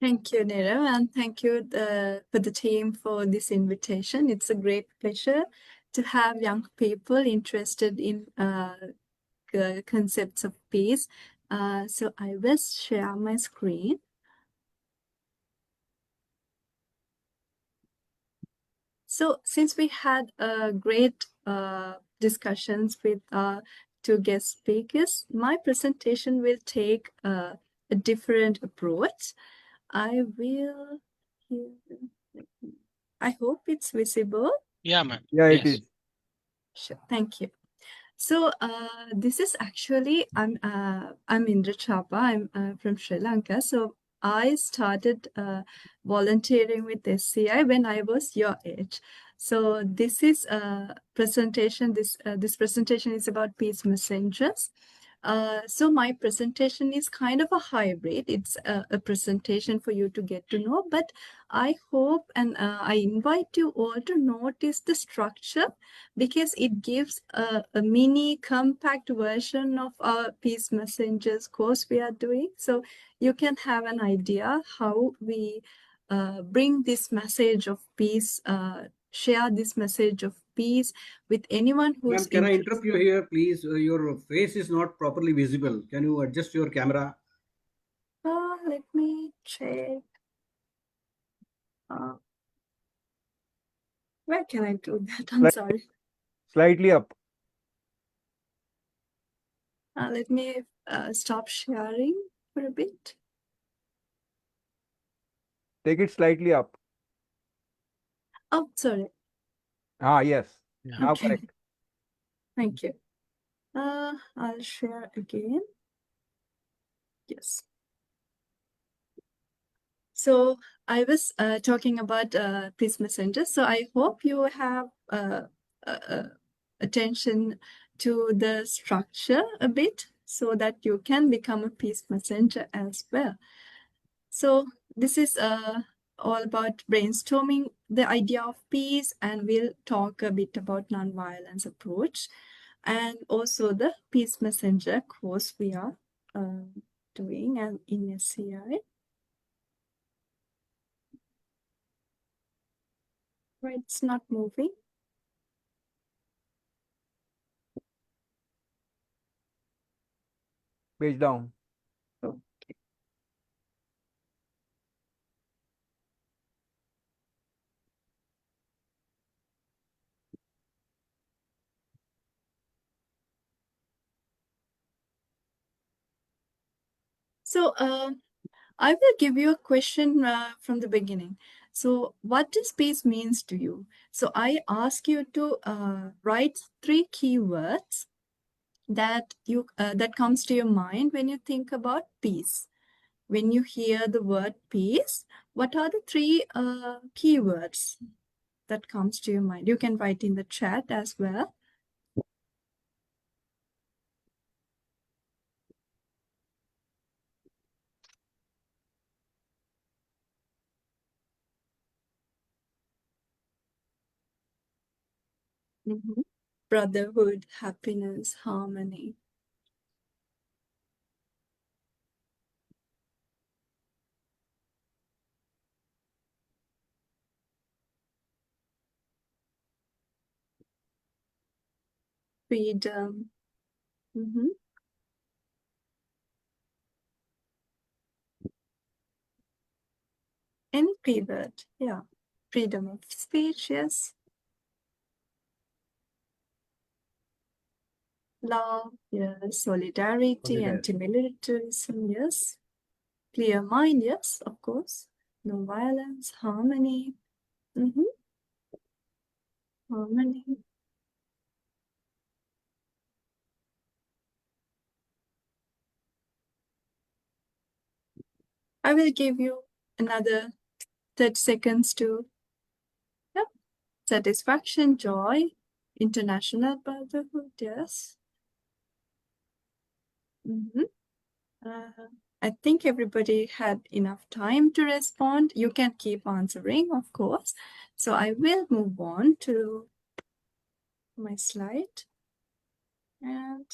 Thank you, Nirav, and thank you for the team for this invitation. It's a great pleasure to have young people interested in concepts of peace. So I will share my screen. So since we had great discussions with two guest speakers, my presentation will take a different approach. I will, I hope it's visible. Yeah, ma'am. Yeah, it Yes. is. Sure, thank you. So this is actually, I'm Indra Chapa, I'm from Sri Lanka. So I started volunteering with SCI when I was your age. So this is a presentation, this presentation is about peace messengers. So my presentation is kind of a hybrid. It's a presentation for you to get to know, but I hope and I invite you all to notice the structure because it gives a mini compact version of our peace messengers course we are doing. So you can have an idea how we bring this message of peace, share this message of peace with anyone who's Ma'am, can I interested. interrupt you here, please? Your face is not properly visible. Can you adjust your camera? Let me check. Where can I do that? I'm sorry. Slightly up. Let me stop sharing for a bit. Take it slightly up. Oh, sorry. Ah, yes. Yeah. Now Okay. correct. Thank you. I'll share again. Yes. So I was talking about peace messengers. So I hope you have attention to the structure a bit so that you can become a peace messenger as well. So this is all about brainstorming the idea of peace, and we'll talk a bit about nonviolence approach and also the peace messenger course we are doing and in SCI. Right, it's not moving. Page down. Okay. So I will give you a question from the beginning. So what does peace means to you? So I ask you to write 3 keywords that you that comes to your mind when you think about peace. When you hear the word peace, what are the 3 keywords that comes to your mind? You can write in the chat as well. Brotherhood, happiness, harmony. Freedom. Any keyword, yeah. Freedom of speech, yes. Love, yes. Solidarity, anti-militarism, yes. Clear mind, yes, of course. No violence, harmony. Harmony. I will give you another 30 seconds to, yep. Satisfaction, joy, international brotherhood, yes. I think everybody had enough time to respond. You can keep answering, of course. So I will move on to my slide. And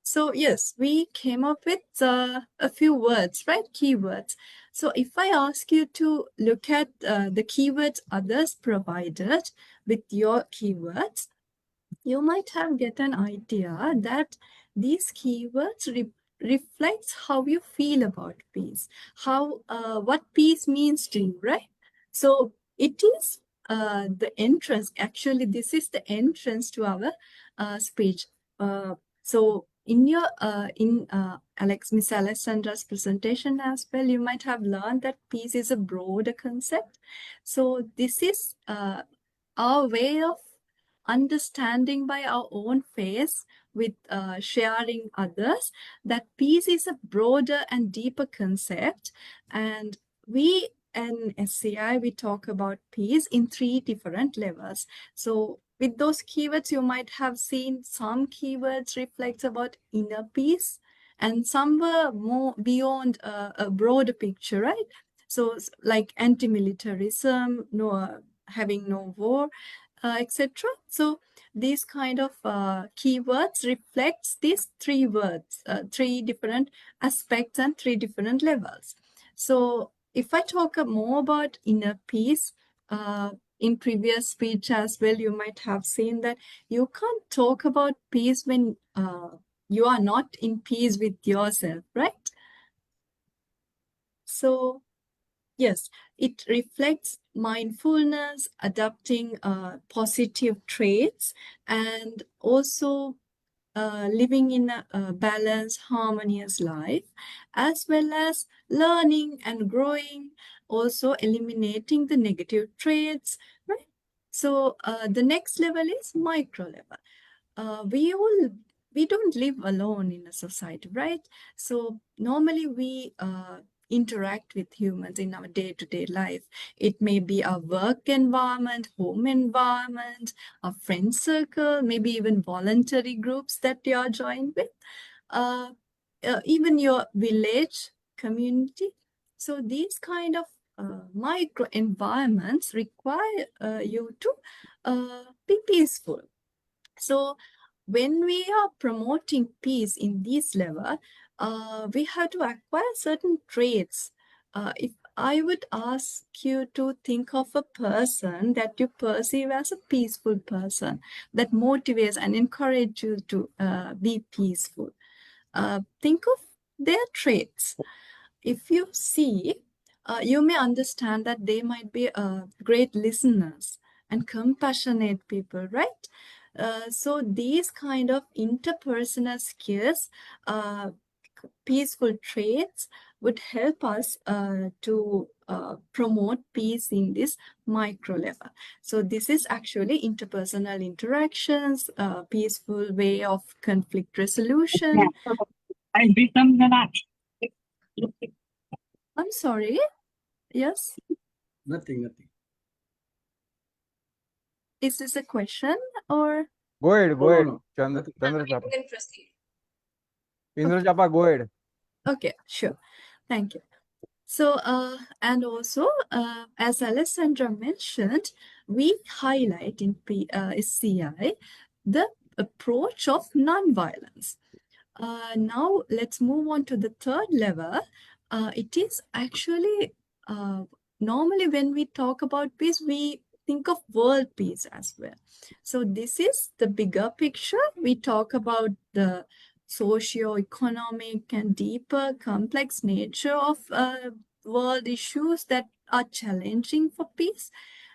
so, yes, we came up with a few words, right? Keywords. So if I ask you to look at the keywords others provided with your keywords, you might have get an idea that these keywords reflects how you feel about peace, how what peace means to you, right? So it is the entrance. Actually, this is the entrance to our speech. So in your Miss Alessandra's presentation as well, you might have learned that peace is a broader concept. So this is our way of understanding by our own face with sharing others that peace is a broader and deeper concept. And we in SCI, we talk about peace in 3 different levels. So with those keywords, you might have seen some keywords reflects about inner peace and some were more beyond a broader picture, right? So like anti-militarism, having no war, etc. So these kind of keywords reflects these 3 words, 3 different aspects and 3 different levels. So if I talk more about inner peace, in previous speech as well, you might have seen that you can't talk about peace when you are not in peace with yourself, right? So yes, it reflects mindfulness, adopting positive traits, and also living in a balanced, harmonious life, as well as learning and growing, also eliminating the negative traits, right? So the next level is micro level. We don't live alone in a society, right? So normally we interact with humans in our day-to-day life. It may be our work environment, home environment, a friend circle, maybe even voluntary groups that you are joined with, even your village community. So these kind of micro environments require you to be peaceful. So when we are promoting peace in this level, we have to acquire certain traits. If I would ask you to think of a person that you perceive as a peaceful person, that motivates and encourages you to be peaceful, think of their traits. If you see, you may understand that they might be great listeners and compassionate people, right? So these kind of interpersonal skills, peaceful traits would help us to promote peace in this micro level. So this is actually interpersonal interactions, peaceful way of conflict resolution. I'm sorry. Yes? Nothing. Is this a question or? Go ahead. No. Chandra You Chapa. can proceed. Indra Chapa, go ahead. Okay, sure. Thank you. So, and also, as Alessandra mentioned, we highlight in SCI the approach of non-violence. Now let's move on to the third level. It is actually normally when we talk about peace, we think of world peace as well. So this is the bigger picture. We talk about the socio-economic and deeper complex nature of world issues that are challenging for peace.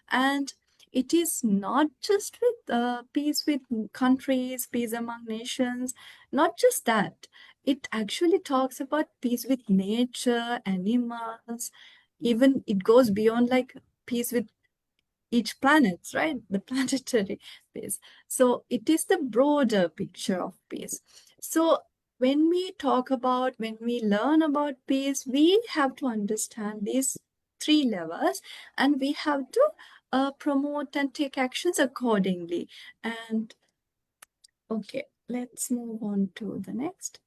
And it is not just with peace with countries, peace among nations, not just that. It actually talks about peace with nature, animals, even it goes beyond like peace with each planet, right? The planetary peace. So it is the broader picture of peace. So when we learn about peace, we have to understand these three levels, and we have to promote and take actions accordingly. And okay, let's move on to the next.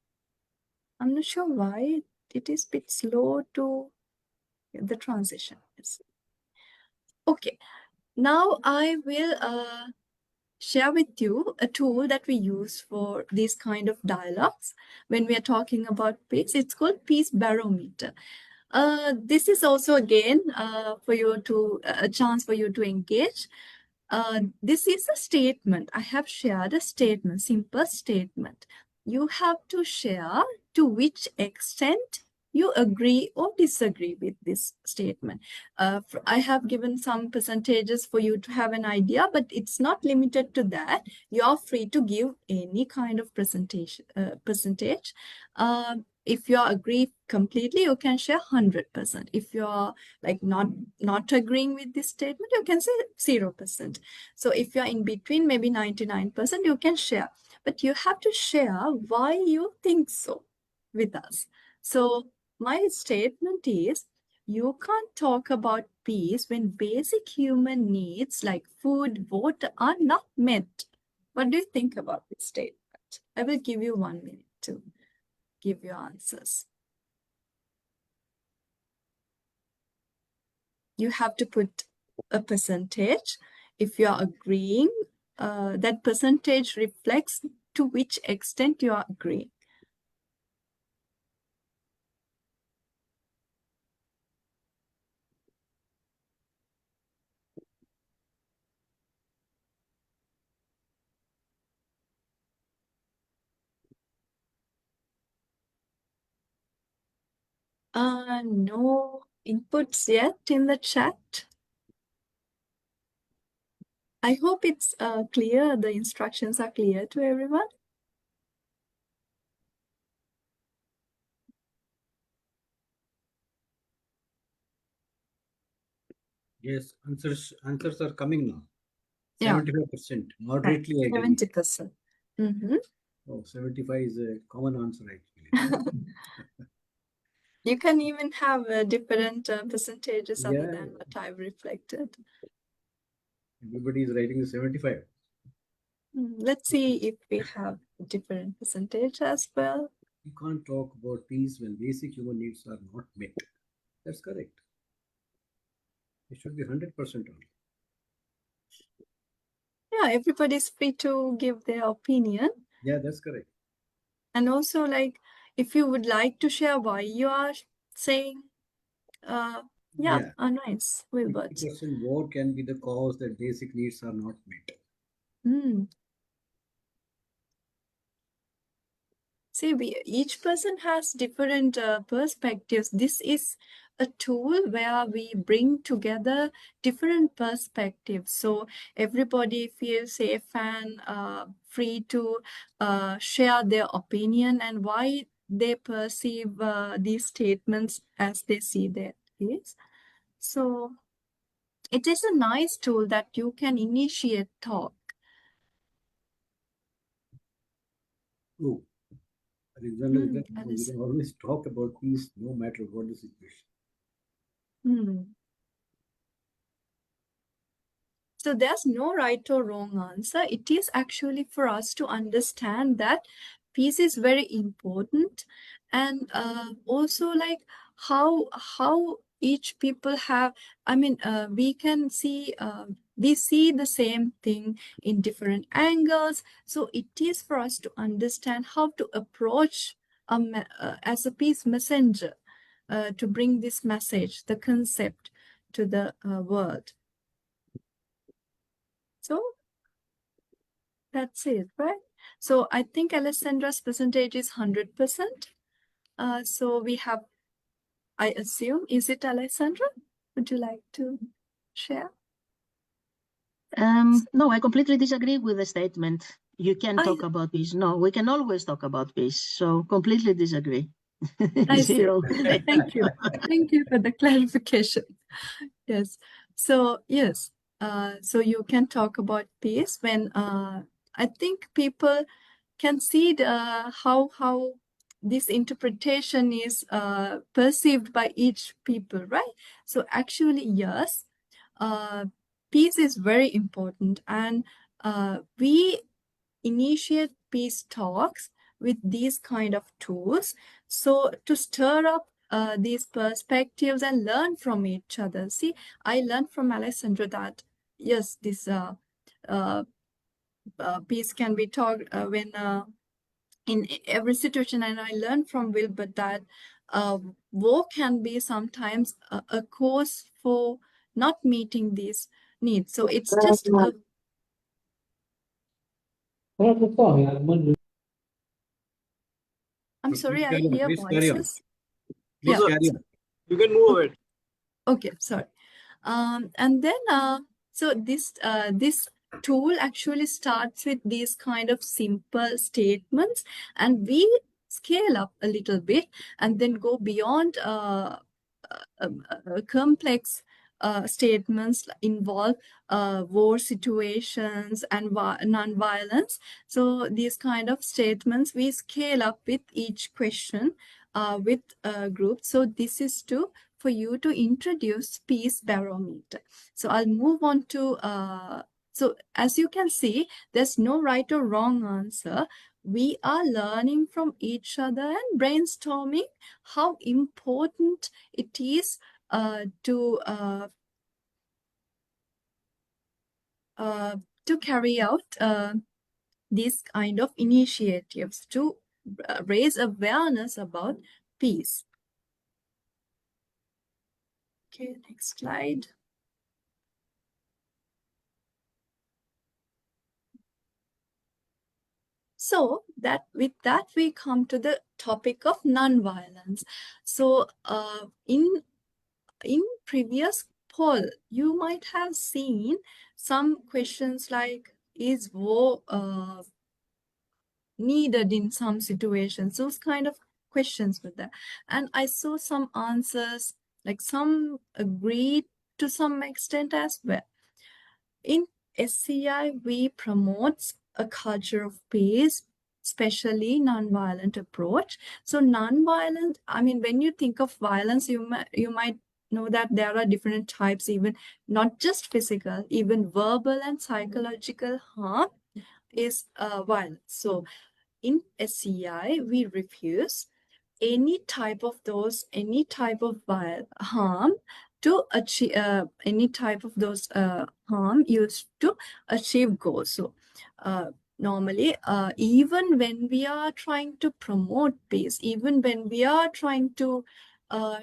I'm not sure why it is a bit slow to the transition. Okay, now I will share with you a tool that we use for these kind of dialogues when we are talking about peace. It's called Peace Barometer. This is also again for you to a chance for you to engage. This is a statement. I have shared a statement, simple statement. You have to share to which extent you agree or disagree with this statement. I have given some percentages for you to have an idea, but it's not limited to that. You're free to give any kind of percentage. If you agree completely, you can share 100%. If you're like not agreeing with this statement, you can say 0%. So if you're in between, maybe 99%, you can share. But you have to share why you think so with us. So my statement is, you can't talk about peace when basic human needs like food, water are not met. What do you think about this statement? I will give you 1 minute to give your answers. You have to put a percentage. If you are agreeing, that percentage reflects to which extent you are agreeing. No inputs yet in the chat. I hope it's clear, the instructions are clear to everyone. Yes, answers are coming now. Yeah. 75%. Moderately, I agree. 70%. Mm-hmm. Oh, 75 is a common answer actually. You can even have different percentages other Yeah. than what I've reflected. Everybody is writing the 75. Let's see if we have different percentage as well. You can't talk about peace when basic human needs are not met. That's correct. It should be 100% only. Yeah, everybody's free to give their opinion. Yeah, that's correct. And also, like, if you would like to share why you are saying, nice, Wilbert. 50% what can be the cause that basic needs are not met? See, each person has different perspectives. This is a tool where we bring together different perspectives. So everybody feels safe and free to share their opinion and why they perceive these statements as they see that is. So it is a nice tool that you can initiate talk. Oh, Alexander, we can always talk about peace no matter what the situation. So there's no right or wrong answer. It is actually for us to understand that peace is very important, and also like how each people have, we can see, we see the same thing in different angles. So it is for us to understand how to approach as a peace messenger to bring this message, the concept to the world. So that's it, right? So I think Alessandra's percentage is 100%. So we have, I assume, is it Alessandra? Would you like to share? No, I completely disagree with the statement. You can I- talk about peace. No, we can always talk about peace. So completely disagree. I see. Zero. Thank you. Thank you for the clarification. Yes. So yes. So you can talk about peace when I think people can see how this interpretation is perceived by each people, right? So actually, yes, peace is very important, and we initiate peace talks with these kind of tools, so to stir up these perspectives and learn from each other. See, I learned from Alessandra that yes, this peace can be talked when in every situation, and I learned from Wilbert that war can be sometimes a cause for not meeting these needs. So it's just a I'm sorry, I hear Please carry on. voices. Please Yeah. carry on. You can move ahead. Okay, sorry. And then so this tool actually starts with these kind of simple statements, and we scale up a little bit and then go beyond complex statements involve war situations and non-violence. So these kind of statements we scale up with each question with a group. So this is for you to introduce peace barometer. So I'll move on to so as you can see, there's no right or wrong answer. We are learning from each other and brainstorming how important it is to carry out these kind of initiatives to raise awareness about peace. Okay, next slide. So that with that we come to the topic of non-violence. So in previous poll, you might have seen some questions like, is war needed in some situations? Those kind of questions were there. And I saw some answers, like some agreed to some extent as well. In SCI, we promote a culture of peace, especially non-violent approach. So non-violent, I mean, when you think of violence, you might know that there are different types, even not just physical, even verbal and psychological harm is violence. So in SCI, we refuse any type of harm to achieve any type of those harm used to achieve goals. So normally, even when we are trying to promote peace, even when we are trying to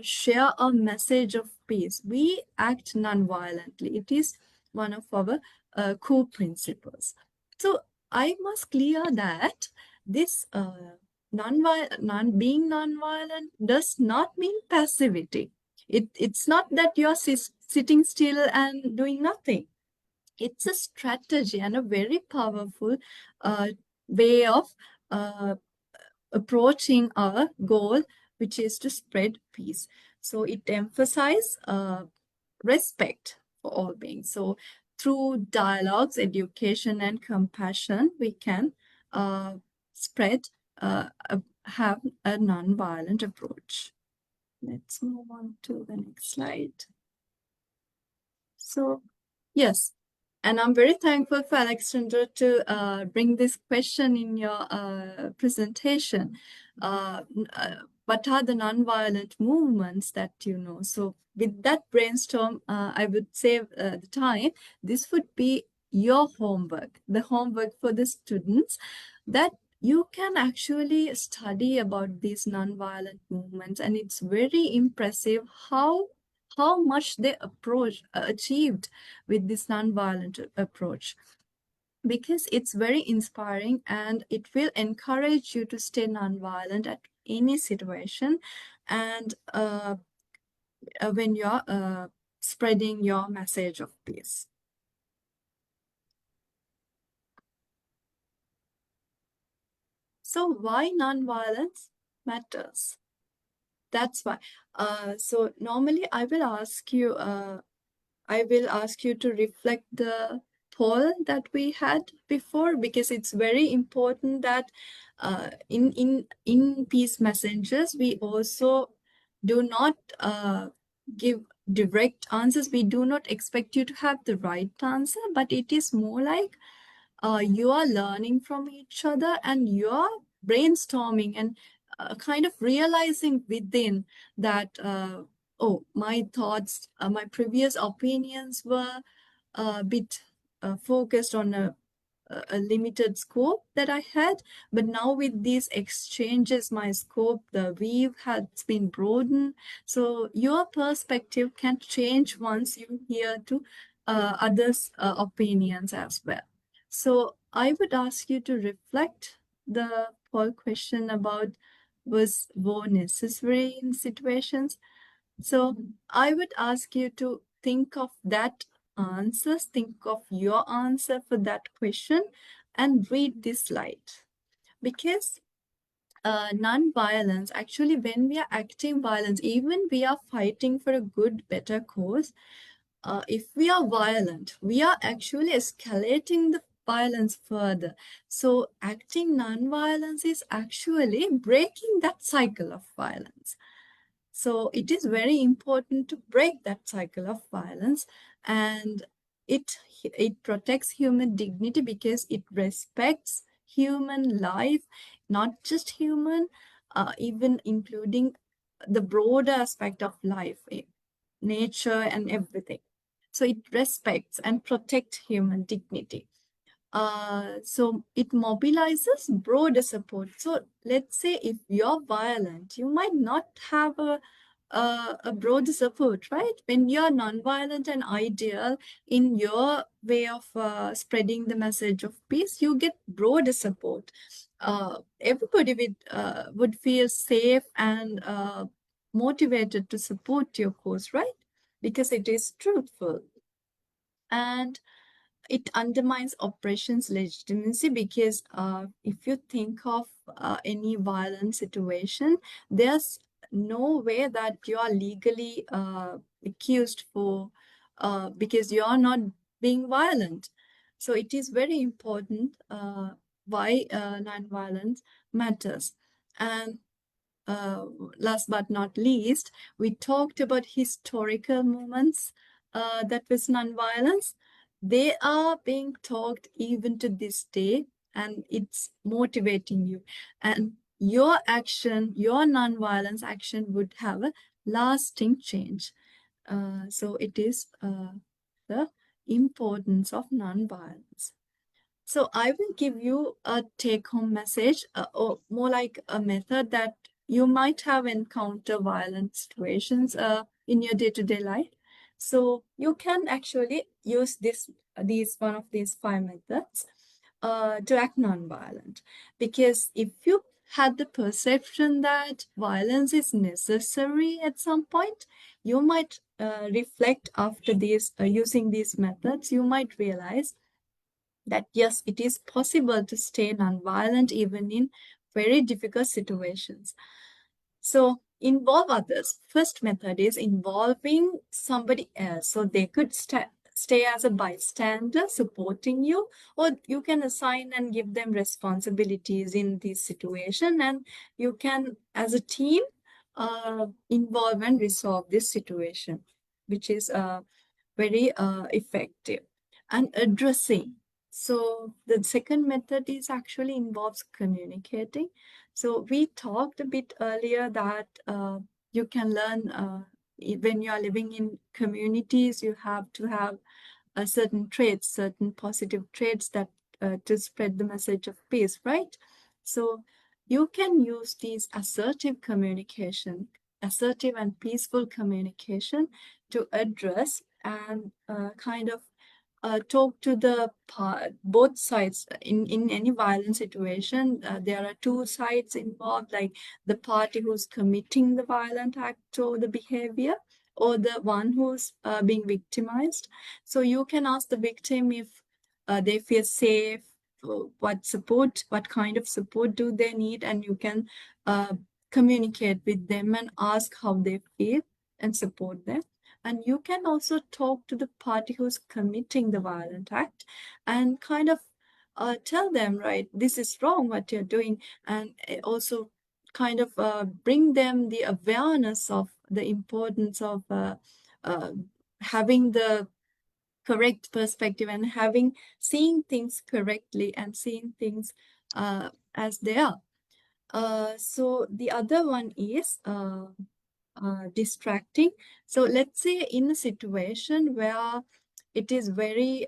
share a message of peace, we act non-violently. It is one of our core principles. So I must clear that this being non-violent does not mean passivity. It's not that you're sitting still and doing nothing. It's a strategy and a very powerful way of approaching our goal, which is to spread peace. So it emphasizes respect for all beings. So through dialogues, education, and compassion, we can have a non-violent approach. Let's move on to the next slide. So, yes, and I'm very thankful for Alexandra to bring this question in your presentation. what are the non-violent movements that you know. So with that brainstorm, I would save the time. This would be your homework, the homework for the students, that you can actually study about these non-violent movements, and it's very impressive how much they achieved with this non-violent approach, because it's very inspiring and it will encourage you to stay non-violent at any situation, and when you're spreading your message of peace. So why non-violence matters? That's why. So normally I will ask you to reflect the poll that we had before, because it's very important that in peace messengers we also do not give direct answers. We do not expect you to have the right answer, but it is more like you are learning from each other and you are brainstorming and kind of realizing within that oh, my thoughts, my previous opinions were a bit focused on a limited scope that I had, but now with these exchanges, my scope, the weave has been broadened. So your perspective can change once you hear to others' opinions as well. So I would ask you to reflect the poll question about, was war necessary in situations? So I would ask you to think of that answers, think of your answer for that question and read this slide. Because non-violence, actually when we are acting violence, even we are fighting for a good, better cause, if we are violent, we are actually escalating the violence further. So acting non-violence is actually breaking that cycle of violence. So it is very important to break that cycle of violence, and it protects human dignity because it respects human life, not just human, even including the broader aspect of life, nature and everything. So it respects and protects human dignity. So it mobilizes broader support. So let's say if you're violent, you might not have a broader support, right? When you're nonviolent and ideal in your way of spreading the message of peace, you get broader support. Everybody would feel safe and motivated to support your cause, right? Because it is truthful. And it undermines oppression's legitimacy, because if you think of any violent situation, there's no way that you are legally accused for because you are not being violent. So it is very important why non-violence matters. And last but not least, we talked about historical movements that was non-violence. They are being talked even to this day, and it's motivating you. And your action, your non-violence action would have a lasting change. So it is the importance of non-violence. So I will give you a take-home message, or more like a method that you might have encountered violent situations in your day-to-day life. So you can actually use one of these 5 methods to act non-violent. Because if you had the perception that violence is necessary at some point, you might reflect after using these methods. You might realize that yes, it is possible to stay non-violent even in very difficult situations. So involve others. First method is involving somebody else. So they could stay as a bystander supporting you, or you can assign and give them responsibilities in this situation, and you can, as a team, involve and resolve this situation, which is very effective. And addressing. So the second method is actually involves communicating. So we talked a bit earlier that you can learn when you are living in communities, you have to have certain traits, certain positive traits that to spread the message of peace, right? So you can use these assertive communication, assertive and peaceful communication to address and kind of talk to the both sides in any violent situation. There are two sides involved, like the party who's committing the violent act or the behavior, or the one who's being victimized. So you can ask the victim if they feel safe, what kind of support do they need, and you can communicate with them and ask how they feel and support them. And you can also talk to the party who's committing the violent act and kind of tell them, right, this is wrong what you're doing, and also kind of bring them the awareness of the importance of having the correct perspective and seeing things correctly and seeing things as they are. So the other one is distracting. So let's say in a situation where it is very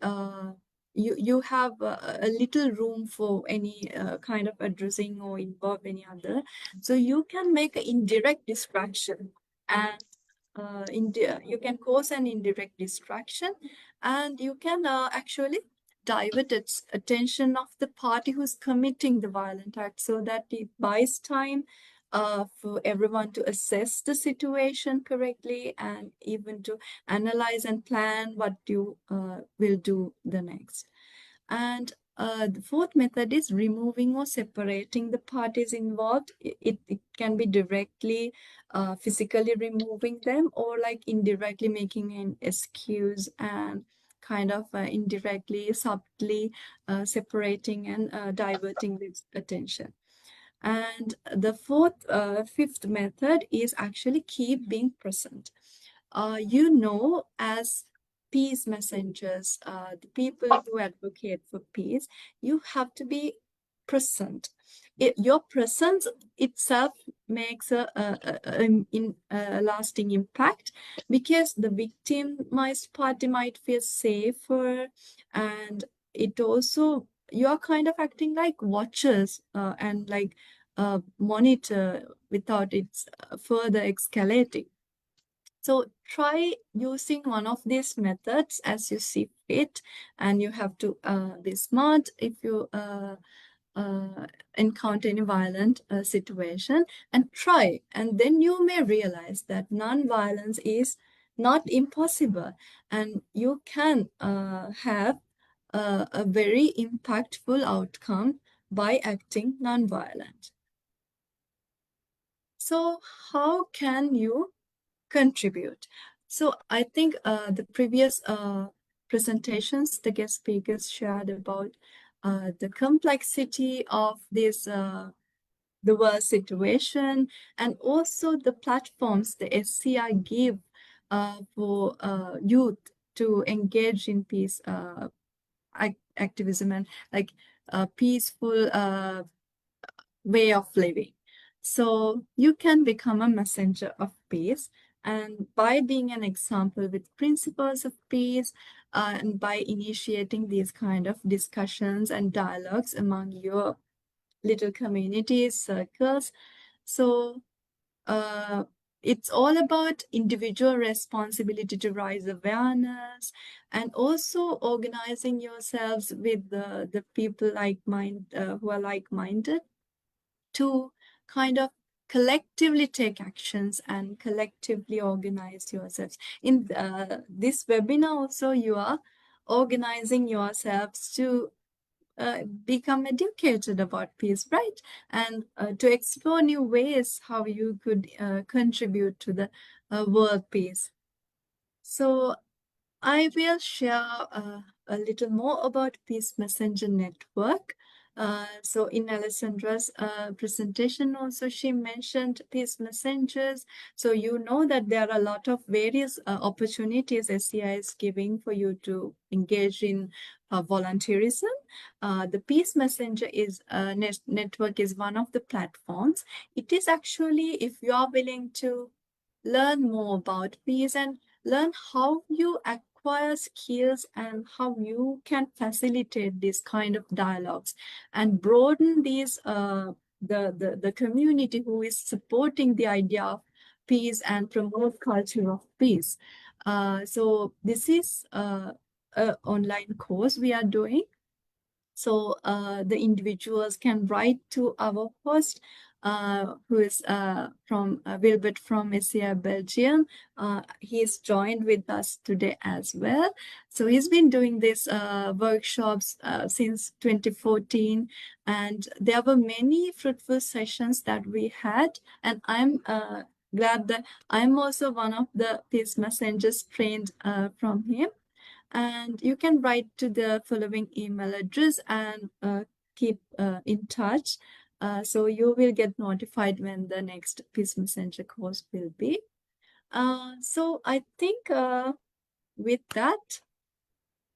you have a little room for any kind of addressing or involve any other, so you can make an indirect distraction, and you can cause an indirect distraction, and you can actually divert its attention of the party who's committing the violent act, so that it buys time for everyone to assess the situation correctly and even to analyze and plan what you will do the next. And the fourth method is removing or separating the parties involved. It can be directly physically removing them, or like indirectly making an excuse and kind of indirectly, subtly separating and diverting this attention. And the fifth method is actually keep being present. As peace messengers, the people who advocate for peace, you have to be present. Your presence itself makes a lasting impact, because the victimized party might feel safer, and it also, you are kind of acting like watchers and like monitor without it further escalating. So try using one of these methods as you see fit, and you have to be smart if you encounter any violent situation, and try, and then you may realize that non-violence is not impossible, and you can have a very impactful outcome by acting non-violent. So how can you contribute? So I think the previous presentations, the guest speakers shared about the complexity of this the world situation, and also the platforms the SCI give for youth to engage in peace activism and like peaceful way of living. So you can become a messenger of peace, and by being an example with principles of peace, and by initiating these kind of discussions and dialogues among your little communities, circles. So it's all about individual responsibility to raise awareness, and also organizing yourselves with the people who are like-minded, to kind of collectively take actions and collectively organize yourselves. In this webinar also, you are organizing yourselves to become educated about peace, right? And to explore new ways how you could contribute to the world peace. So I will share a little more about Peace Messenger Network. So in Alessandra's presentation also, she mentioned peace messengers. So you know that there are a lot of various opportunities SCI is giving for you to engage in volunteerism. The Peace Messenger is network is one of the platforms. It is actually, if you are willing to learn more about peace and learn how you acquire skills and how you can facilitate this kind of dialogues and broaden these the community who is supporting the idea of peace and promote culture of peace. So this is an online course we are doing. So the individuals can write to our host, who is from Wilbert from SCI Belgium. He is joined with us today as well. So he's been doing these workshops since 2014, and there were many fruitful sessions that we had. And I'm glad that I'm also one of the peace messengers trained from him. And you can write to the following email address and keep in touch. So you will get notified when the next Peace Messenger course will be. So I think with that,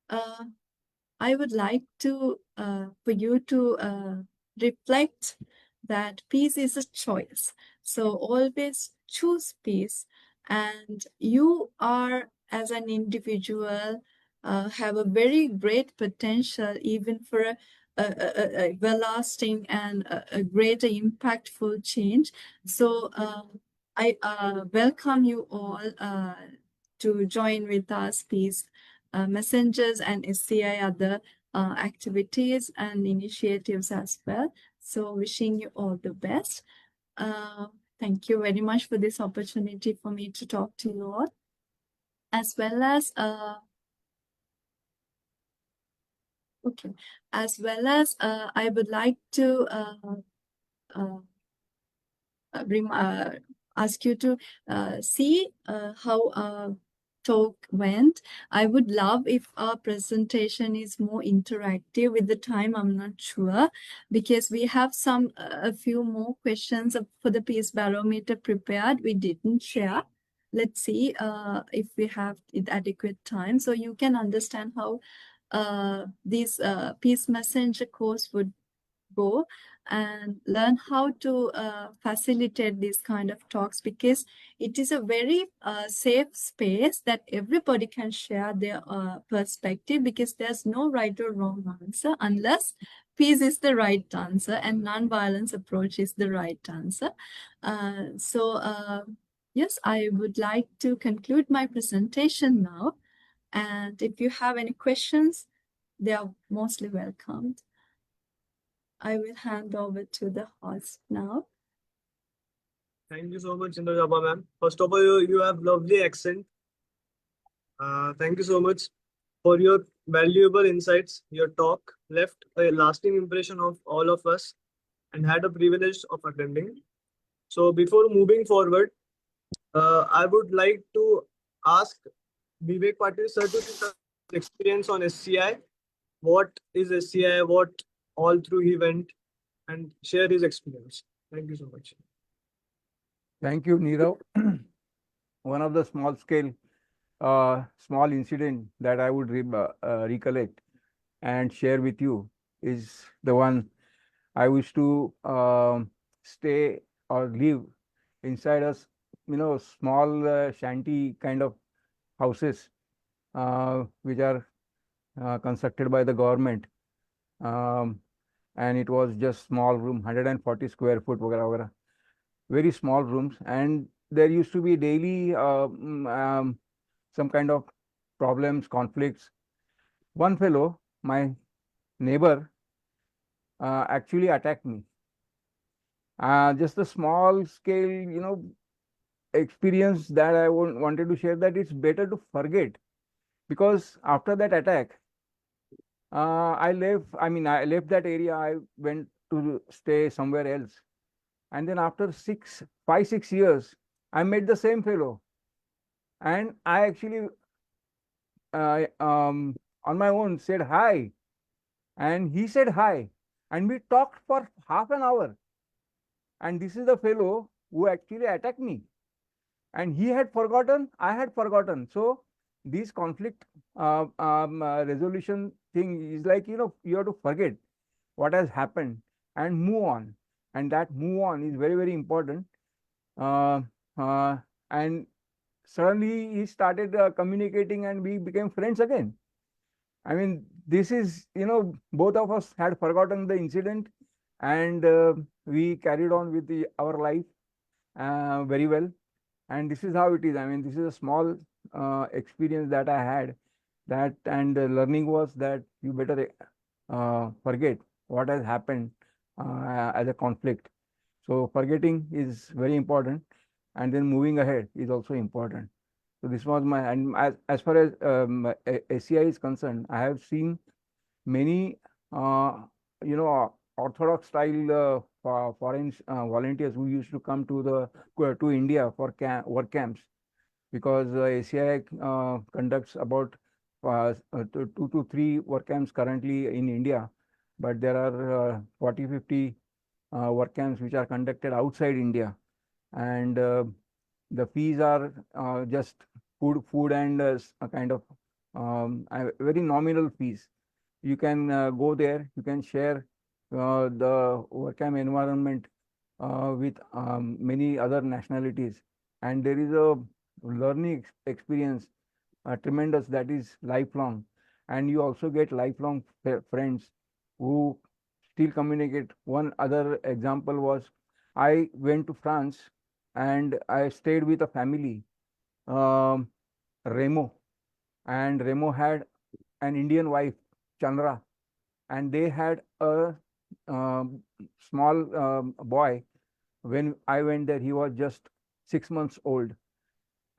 I would like to for you to reflect that peace is a choice. So always choose peace, and you are as an individual have a very great potential even for a lasting and a greater impactful change. So I welcome you all to join with us, peace messengers and SCI other activities and initiatives as well. So wishing you all the best. Thank you very much for this opportunity for me to talk to you all. As well as I would like to ask you to see how talk went. I would love if our presentation is more interactive. With the time, I'm not sure, because we have a few more questions for the Peace Barometer prepared. We didn't share. Let's see if we have adequate time, so you can understand how this Peace Messenger course would go and learn how to facilitate these kind of talks, because it is a very safe space that everybody can share their perspective, because there's no right or wrong answer unless peace is the right answer and non-violence approach is the right answer. Yes, I would like to conclude my presentation now, and if you have any questions, they are mostly welcomed. I will hand over to the host now. Thank you so much, Indrajaba ma'am. First of all, you have lovely accent. Thank you so much for your valuable insights. Your talk left a lasting impression of all of us and had a privilege of attending. So before moving forward, I would like to ask Vivek Patil sir to share his experience on SCI. What is SCI? What all through he went, and share his experience. Thank you so much. Thank you, Nirav. One of the small incident that I would recollect and share with you is the one I used to stay or live inside a small shanty kind of houses which are constructed by the government, and it was just small room, 140 square foot, very small rooms, and there used to be daily some kind of problems, conflicts. One fellow, my neighbor, actually attacked me. Just a small scale, experience that I wanted to share, that it's better to forget, because after that attack, I left that area. I went to stay somewhere else. And then after 5, 6 years, I met the same fellow. And I actually, on my own, said hi. And he said hi. and we talked for half an hour. And this is the fellow who actually attacked me. And he had forgotten, I had forgotten. So this conflict resolution thing is like, you have to forget what has happened and move on. And that move on is very, very important. Uh, uh, and suddenly he started communicating and we became friends again. I mean, this is, both of us had forgotten the incident and we carried on with our life very well. And this is how it is. I mean, this is a small experience that I had, that, and the learning was that you better forget what has happened as a conflict. So forgetting is very important, and then moving ahead is also important. So this was my, and as far as SCI is concerned, I have seen many, orthodox style foreign volunteers who used to come to India for work camps, because SCI conducts about 2 to 3 work camps currently in India, but there are 40-50 work camps which are conducted outside India, and the fees are just food and a kind of very nominal fees. You can go there, you can share the work camp environment with many other nationalities, and there is a learning experience tremendous, that is lifelong, and you also get lifelong friends who still communicate. One other example was, I went to France and I stayed with a family, um, Remo, and Remo had an Indian wife, Chandra, and they had a um, small boy. When I went there, he was just 6 months old,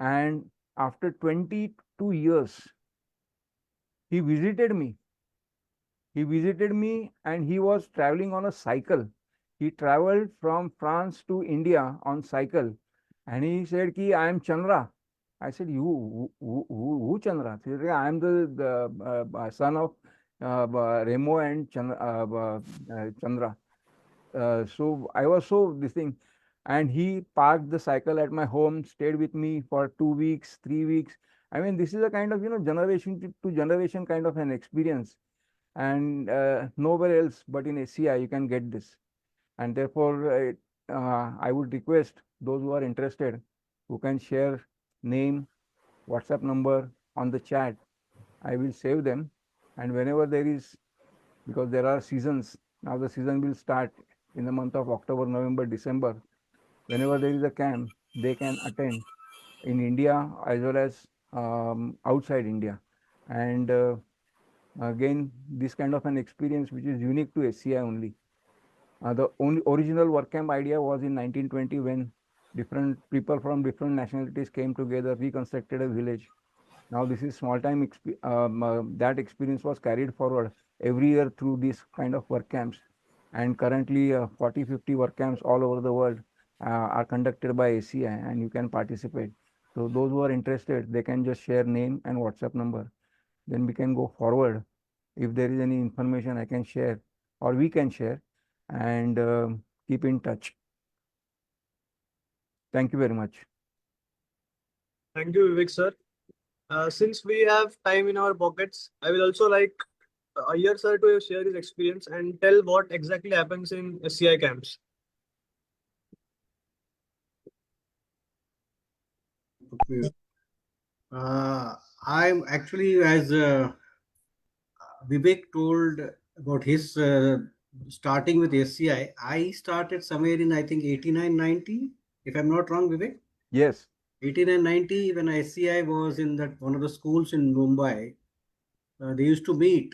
and after 22 years, he visited me. He visited me, and he was traveling on a cycle. He traveled from France to India on cycle, and he said, "Ki I am Chandra." I said, "Who Chandra?" He said, "I am the son of Remo and Chandra." So I was so this thing, and he parked the cycle at my home, stayed with me for 2 weeks, 3 weeks. I mean, this is a kind of, generation to generation kind of an experience, and nowhere else but in SCI you can get this. And therefore, I would request those who are interested, who can share name, WhatsApp number on the chat. I will save them, and whenever there is, because there are seasons now, the season will start in the month of October, November, December. Whenever there is a camp, they can attend in India as well as outside India. And again, this kind of an experience which is unique to SCI only. The only original work camp idea was in 1920, when different people from different nationalities came together, reconstructed a village. Now this is small time. That experience was carried forward every year through these kind of work camps, and currently 40-50 work camps all over the world are conducted by SCI, and you can participate. So those who are interested, they can just share name and WhatsApp number. Then we can go forward. If there is any information I can share, or we can share, and keep in touch. Thank you very much. Thank you, Vivek sir. Since we have time in our pockets, I will also like Iyer sir to share his experience and tell what exactly happens in SCI camps. I'm actually, as Vivek told about his starting with SCI, I started somewhere in, I think, 89-90, if I'm not wrong, Vivek. Yes. 89-90, when SCI was in that one of the schools in Mumbai, they used to meet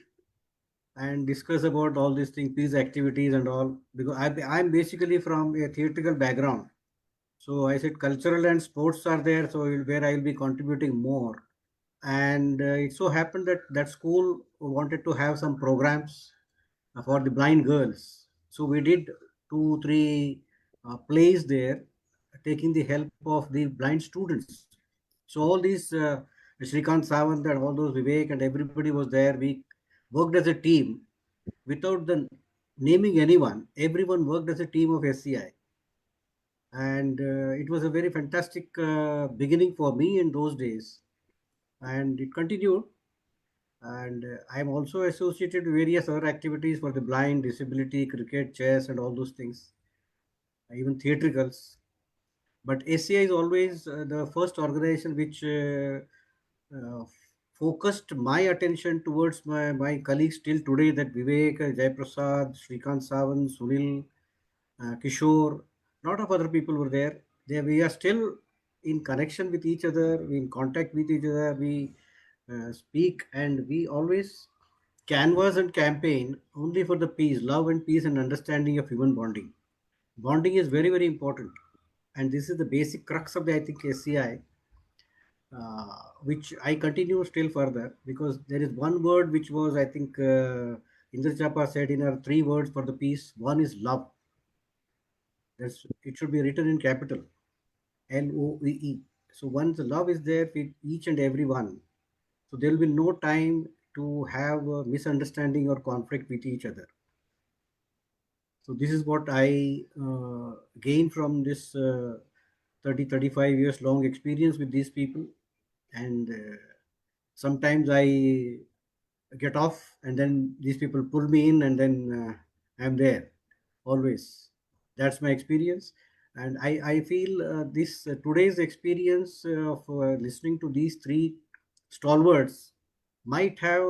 and discuss about all these things, these activities and all, because I'm basically from a theatrical background. So I said cultural and sports are there, so where I will be contributing more. And it so happened that that school wanted to have some programs for the blind girls. So we did 2-3 plays there, taking the help of the blind students. So all these Shrikant Sawant and all those Vivek and everybody was there. We worked as a team without the naming anyone, everyone worked as a team of SCI. And it was a very fantastic beginning for me in those days. And it continued. And I'm also associated with various other activities for the blind, disability, cricket, chess, and all those things, even theatricals. But SCI is always the first organization which uh, focused my attention towards my colleagues till today, that Vivek, Jaiprasad, Srikant Sawant, Sunil, Kishore, lot of other people were there. We are still in connection with each other, we in contact with each other, we speak, and we always canvas and campaign only for the peace, love and peace and understanding of human bonding. Bonding is very, very important. And this is the basic crux of the, I think, SCI, which I continue still further, because there is one word which was, I think, Indra Chapa said in her 3 words for the peace. One is love. It should be written in capital, LOVE. So once the love is there with each and every one, so there will be no time to have a misunderstanding or conflict with each other. So this is what I gained from this 35 years long experience with these people. And sometimes I get off, and then these people pull me in, and then I'm there always. That's my experience. And I feel this today's experience of listening to these 3 stalwarts might have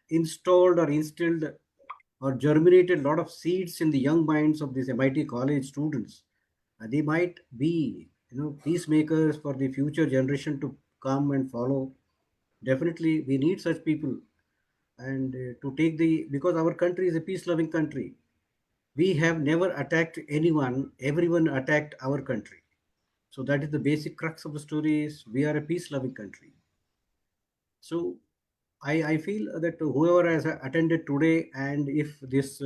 installed or instilled or germinated a lot of seeds in the young minds of these MIT College students. They might be, peacemakers for the future generation to come and follow. Definitely, we need such people, and to take because our country is a peace-loving country. We have never attacked anyone; everyone attacked our country. So that is the basic crux of the story. Is we are a peace-loving country. So I feel that whoever has attended today, and if this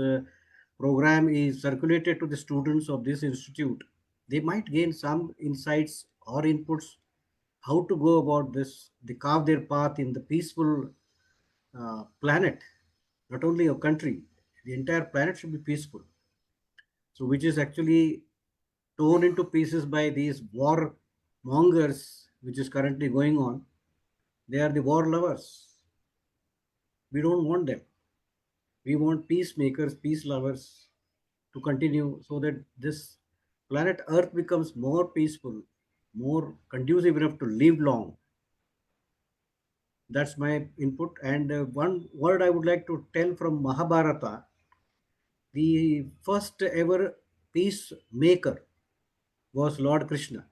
program is circulated to the students of this institute, they might gain some insights or inputs how to go about this. They carve their path in the peaceful planet, not only a country. The entire planet should be peaceful. So, which is actually torn into pieces by these war mongers, which is currently going on. They are the war lovers. We don't want them. We want peacemakers, peace lovers to continue, so that this planet Earth becomes more peaceful, more conducive enough to live long. That's my input. And one word I would like to tell from Mahabharata: the first ever peacemaker was Lord Krishna.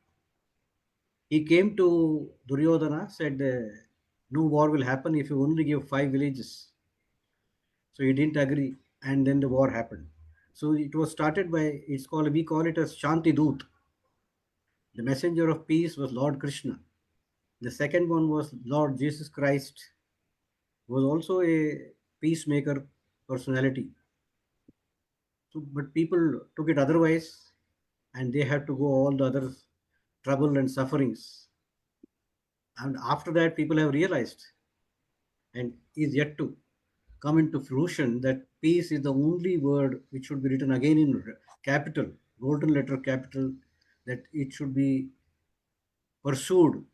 He came to Duryodhana, said, no war will happen if you only give 5 villages. So he didn't agree, and then the war happened. So it was started by, we call it as Shanti Doot. The messenger of peace was Lord Krishna. The second one was Lord Jesus Christ, was also a peacemaker personality. So, but people took it otherwise, and they had to go all the other trouble and sufferings. And after that, people have realized, and is yet to come into fruition, that peace is the only word which should be written again in capital, golden letter capital, that it should be pursued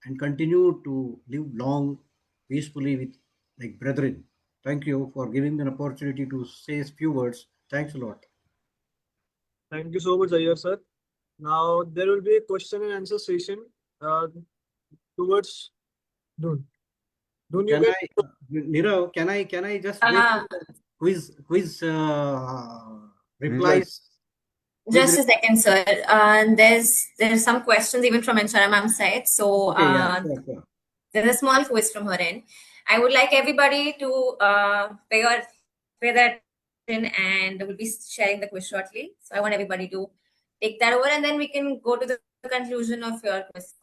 and continue to live long peacefully with like brethren. Thank you for giving me an opportunity to say a few words. Thanks a lot. Thank you so much, Ayyar sir. Now there will be a question and answer session towards Dun. Dun, you Can get I, Nirav, can I just wait for the quiz replies? Just a second, sir. There's some questions even from Inshara ma'am's side. So Okay, yeah, sure. there's a small quiz from her end. I would like everybody to pay that attention, and we'll be sharing the quiz shortly. So I want everybody to take that over, and then we can go to the conclusion of your quiz.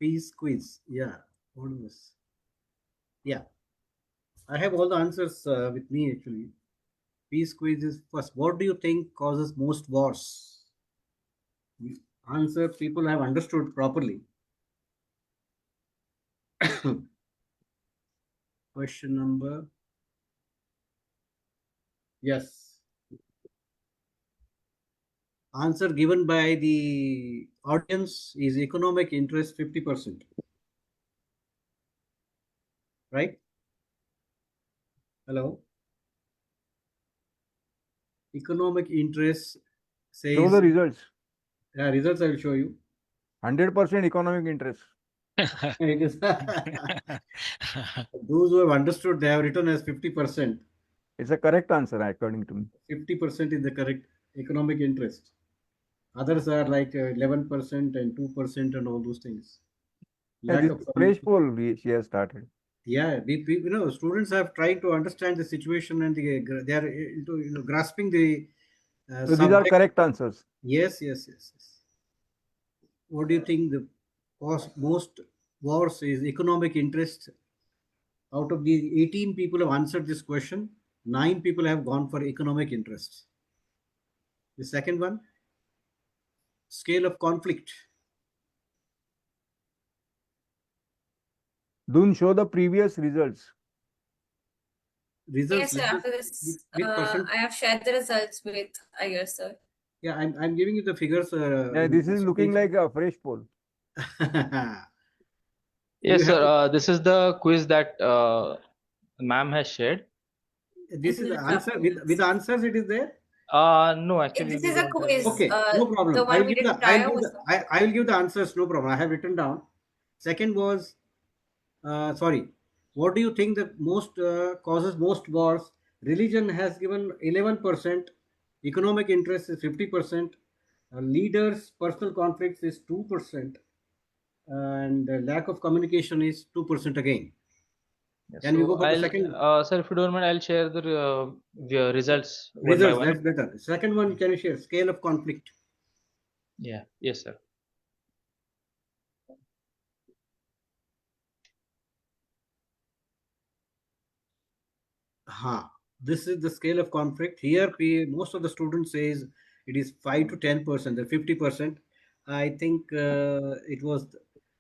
Peace quiz. Yeah. What is this? Yeah. I have all the answers with me actually. Peace quiz is first. What do you think causes most wars? The answer people have understood properly. Question number Yes. Answer given by the audience is economic interest 50%. Right? Hello? Economic interest Show the says, results. results I will show you. 100% economic interest. It is those who have understood, they have written as 50%. It's a correct answer according to me. 50% is the correct economic interest. Others are like 11% and 2% and all those things. Yeah, Lack this of fresh poll she has started. yeah, students have tried to understand the situation and they are into grasping the So these are subject. correct answers. Yes. What do you think the cause most wars is economic interest? Out of the 18 people who have answered this question, 9 people have gone for economic interest. The second one, scale of conflict. Dun, show the previous results. Yes, sir. After this, with percent. I have shared the results with Iyer, sir. Yeah, I'm giving you the figures. Yeah, this is looking like a fresh poll. Yes, have sir. This is the quiz that ma'am has shared. This is the answer with answers. It is there. No, actually, This we is a don't have quiz. Okay, no problem. The one we did prior was. I will give the answers. No problem. I have written down. Second was, sorry. What do you think that most causes most wars? Religion has given 11%. Economic interest is 50%. Leaders' personal conflicts is 2%, and lack of communication is 2% again. Yes, Can we so go for the I'll, second? sir, if you don't mind, I'll share the results one by Results, one. that's better. Second one, can you share? Scale of conflict. Yeah, yes, sir. This is the scale of conflict. Here, most of the students says it is 5 to 10%, the 50%. I think it was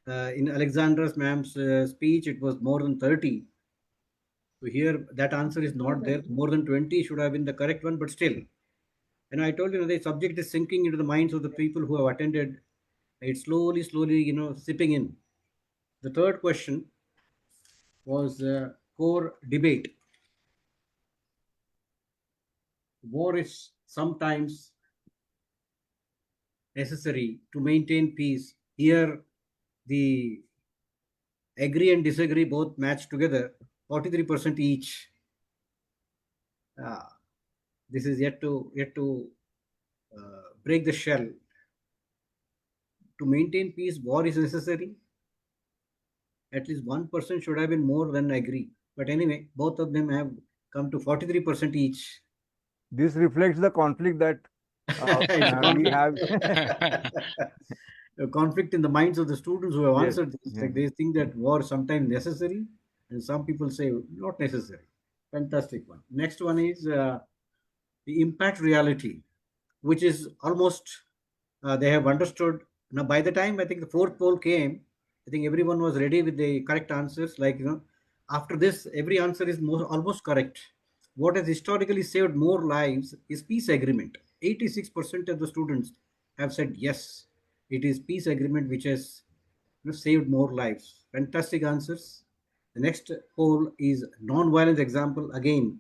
in Alexandra's ma'am's speech, it was more than 30. So here, that answer is not there. More than 20 should have been the correct one, but still. And I told you, the subject is sinking into the minds of the people who have attended. It's slowly, sipping in. The third question was core debate. War is sometimes necessary to maintain peace. Here, the agree and disagree both match together, 43% each. This is yet to break the shell. To maintain peace, war is necessary. At least 1% should have been more than agree. But anyway, both of them have come to 43% each. This reflects the conflict that we have. A conflict in the minds of the students who have Yes, answered this. yeah. Like they think that war is sometimes necessary, and some people say not necessary. Fantastic one. Next one is the impact reality, which is almost they have understood. Now, by the time I think the fourth poll came, I think everyone was ready with the correct answers. Like, after this, every answer is almost correct. What has historically saved more lives is peace agreement. 86% of the students have said yes, it is peace agreement which has saved more lives. Fantastic answers. The next poll is non-violence example. Again,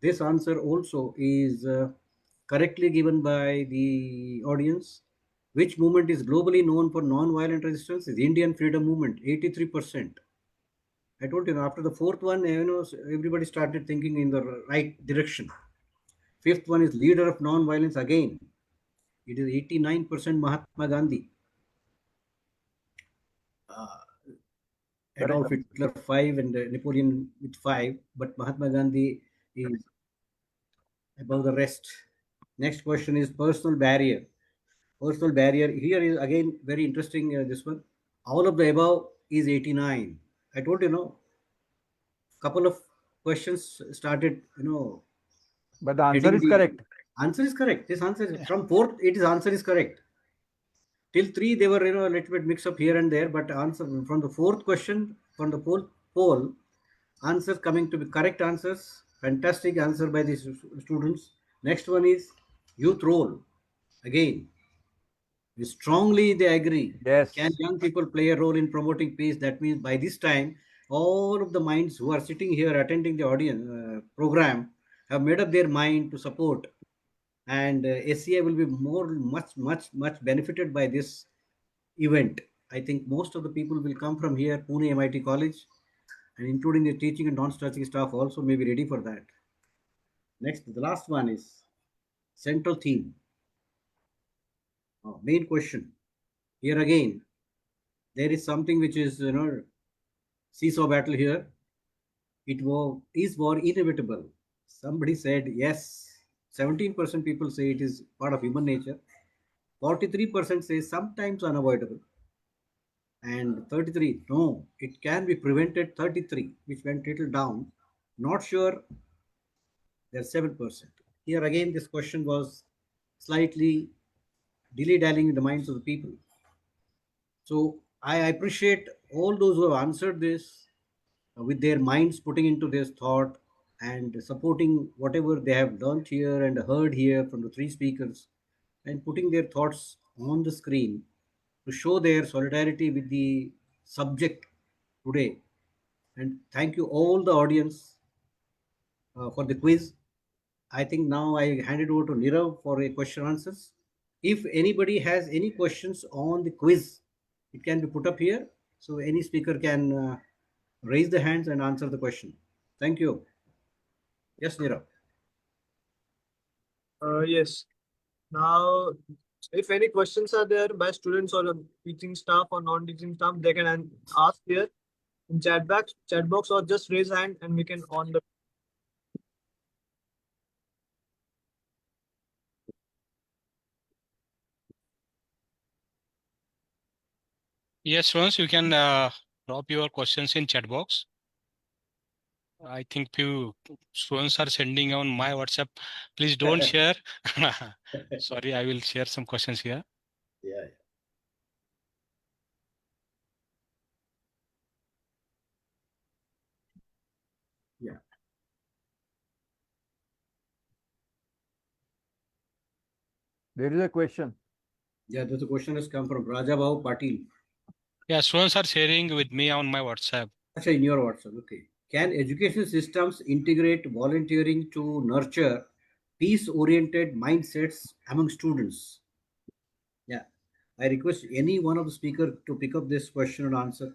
this answer also is correctly given by the audience. Which movement is globally known for non-violent resistance? Is Indian freedom movement, 83%. I told you, after the fourth one, everybody started thinking in the right direction. Fifth one is leader of non-violence again. It is 89% Mahatma Gandhi. Adolf Hitler 5 and Napoleon with 5, but Mahatma Gandhi is above the rest. Next question is personal barrier. Personal barrier here is again very interesting. This one, all of the above is 89. I told couple of questions started. But the answer is correct. Answer is correct. This answer is from fourth. It is answer is correct. Till 3 they were a little bit mix up here and there, but answer from the fourth question from the poll answers coming to be correct answers Fantastic answer by the students. Next one is youth role. Again, strongly they agree. Yes. Can young people play a role in promoting peace? That means by this time, all of the minds who are sitting here attending the audience program have made up their mind to support, and SCI will be much benefited by this event. I think most of the people will come from here, Pune MIT College, and including the teaching and non-teaching staff also may be ready for that. Next, the last one is central theme. Main question. Here again, there is something which is, seesaw battle here. Is war inevitable? Somebody said yes. 17% people say it is part of human nature. 43% say sometimes unavoidable. And 33, no, it can be prevented. 33, which went little down. Not sure, there's 7%. Here again, this question was slightly dilly-dallying in the minds of the people. So I appreciate all those who have answered this with their minds putting into this thought and supporting whatever they have learned here and heard here from the three speakers, and putting their thoughts on the screen to show their solidarity with the subject today. And thank you all the audience for the quiz. I think now I hand it over to Nirav for a question answers. If anybody has any questions on the quiz, it can be put up here. So any speaker can raise the hands and answer the question. Thank you. Yes, Nirav. Yes. Now, if any questions are there by students or teaching staff or non-teaching staff, they can ask here in chat box, or just raise hand and we can on the. Yes, students, you can drop your questions in chat box. I think few students are sending on my WhatsApp. Please don't share. Sorry, I will share some questions here. Yeah. Yeah. There is a question. Yeah, there's a question has come from Rajabhau Patil. Yeah, students are sharing with me on my WhatsApp. Actually, in your WhatsApp, okay. Can education systems integrate volunteering to nurture peace-oriented mindsets among students? Yeah, I request any one of the speaker to pick up this question and answer.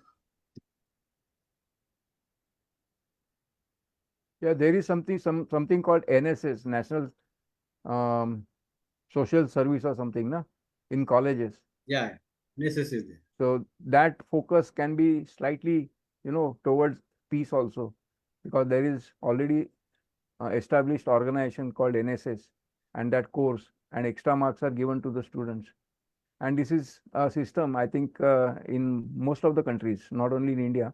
Yeah, there is something called NSS, National Social Service or something, na, in colleges. Yeah, necessary. So that focus can be slightly, towards peace also, because there is already established organization called NSS, and that course and extra marks are given to the students. And this is a system, I think, in most of the countries, not only in India,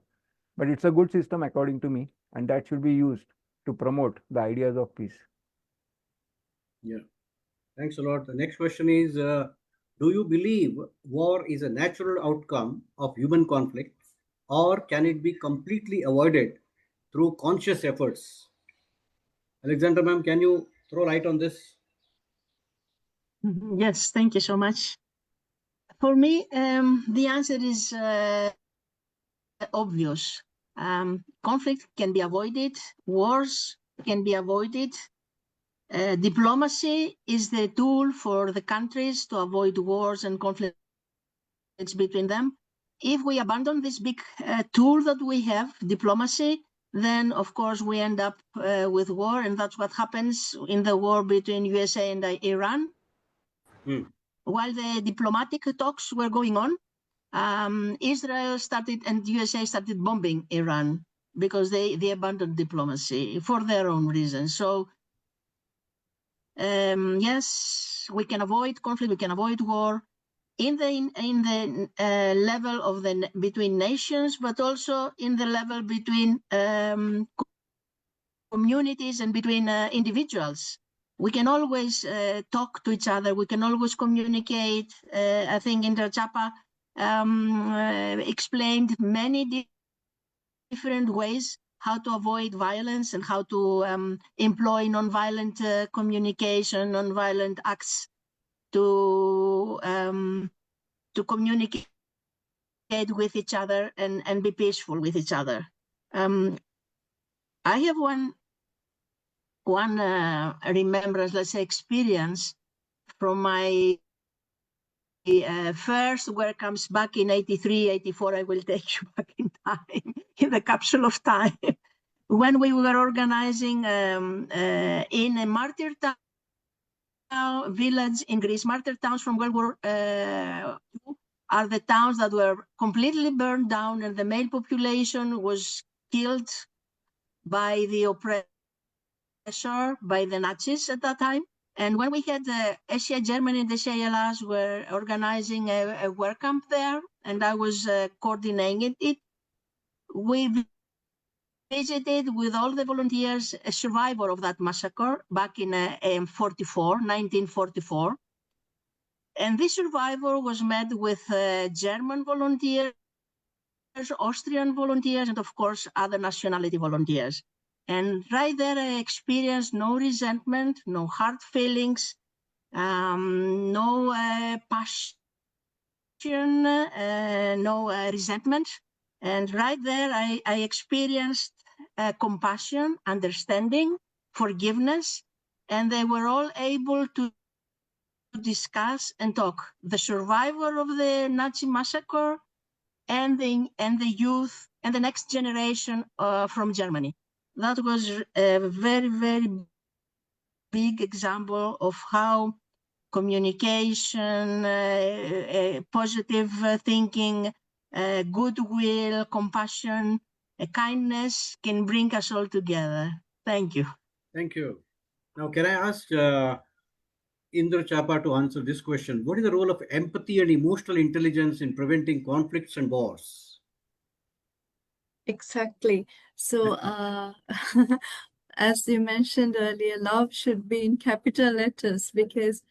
but it's a good system according to me, and that should be used to promote the ideas of peace. Yeah, thanks a lot. The next question is, do you believe war is a natural outcome of human conflict, or can it be completely avoided through conscious efforts? Alexander ma'am, can you throw light on this? Yes, thank you so much. For me, the answer is obvious. Conflict can be avoided, wars can be avoided. Diplomacy is the tool for the countries to avoid wars and conflicts between them. If we abandon this big tool that we have, diplomacy, then of course we end up with war, and that's what happens in the war between USA and Iran. While the diplomatic talks were going on, Israel started and USA started bombing Iran because they abandoned diplomacy for their own reasons. So yes, we can avoid conflict, we can avoid war in the level of the between nations, but also in the level between communities and between individuals. We can always talk to each other. We can always communicate. I think Indra Chapa explained many different ways how to avoid violence and how to employ nonviolent communication, nonviolent acts to communicate with each other and be peaceful with each other. I have one remembrance, let's say, experience from my first work comes back in 83, 84. I will take you back in time, in the capsule of time, when we were organizing in a martyr town village in Greece. Martyr towns from World War II are the towns that were completely burned down and the male population was killed by the oppressor, by the Nazis at that time. And when we had SCI Germany and the SCI-LS were organizing a work camp there, and I was coordinating it, we visited with all the volunteers a survivor of that massacre back in 1944. And this survivor was met with German volunteers, Austrian volunteers, and of course, other nationality volunteers. And right there, I experienced no resentment, no hard feelings, no passion, no resentment. And right there, I experienced compassion, understanding, forgiveness, and they were all able to discuss and talk. The survivor of the Nazi massacre and the youth and the next generation from Germany. That was a very, very big example of how communication, positive thinking, goodwill, compassion, kindness can bring us all together. Thank you. Thank you. Now, can I ask Indra Chapa to answer this question? What is the role of empathy and emotional intelligence in preventing conflicts and wars? Exactly. So, as you mentioned earlier, love should be in capital letters because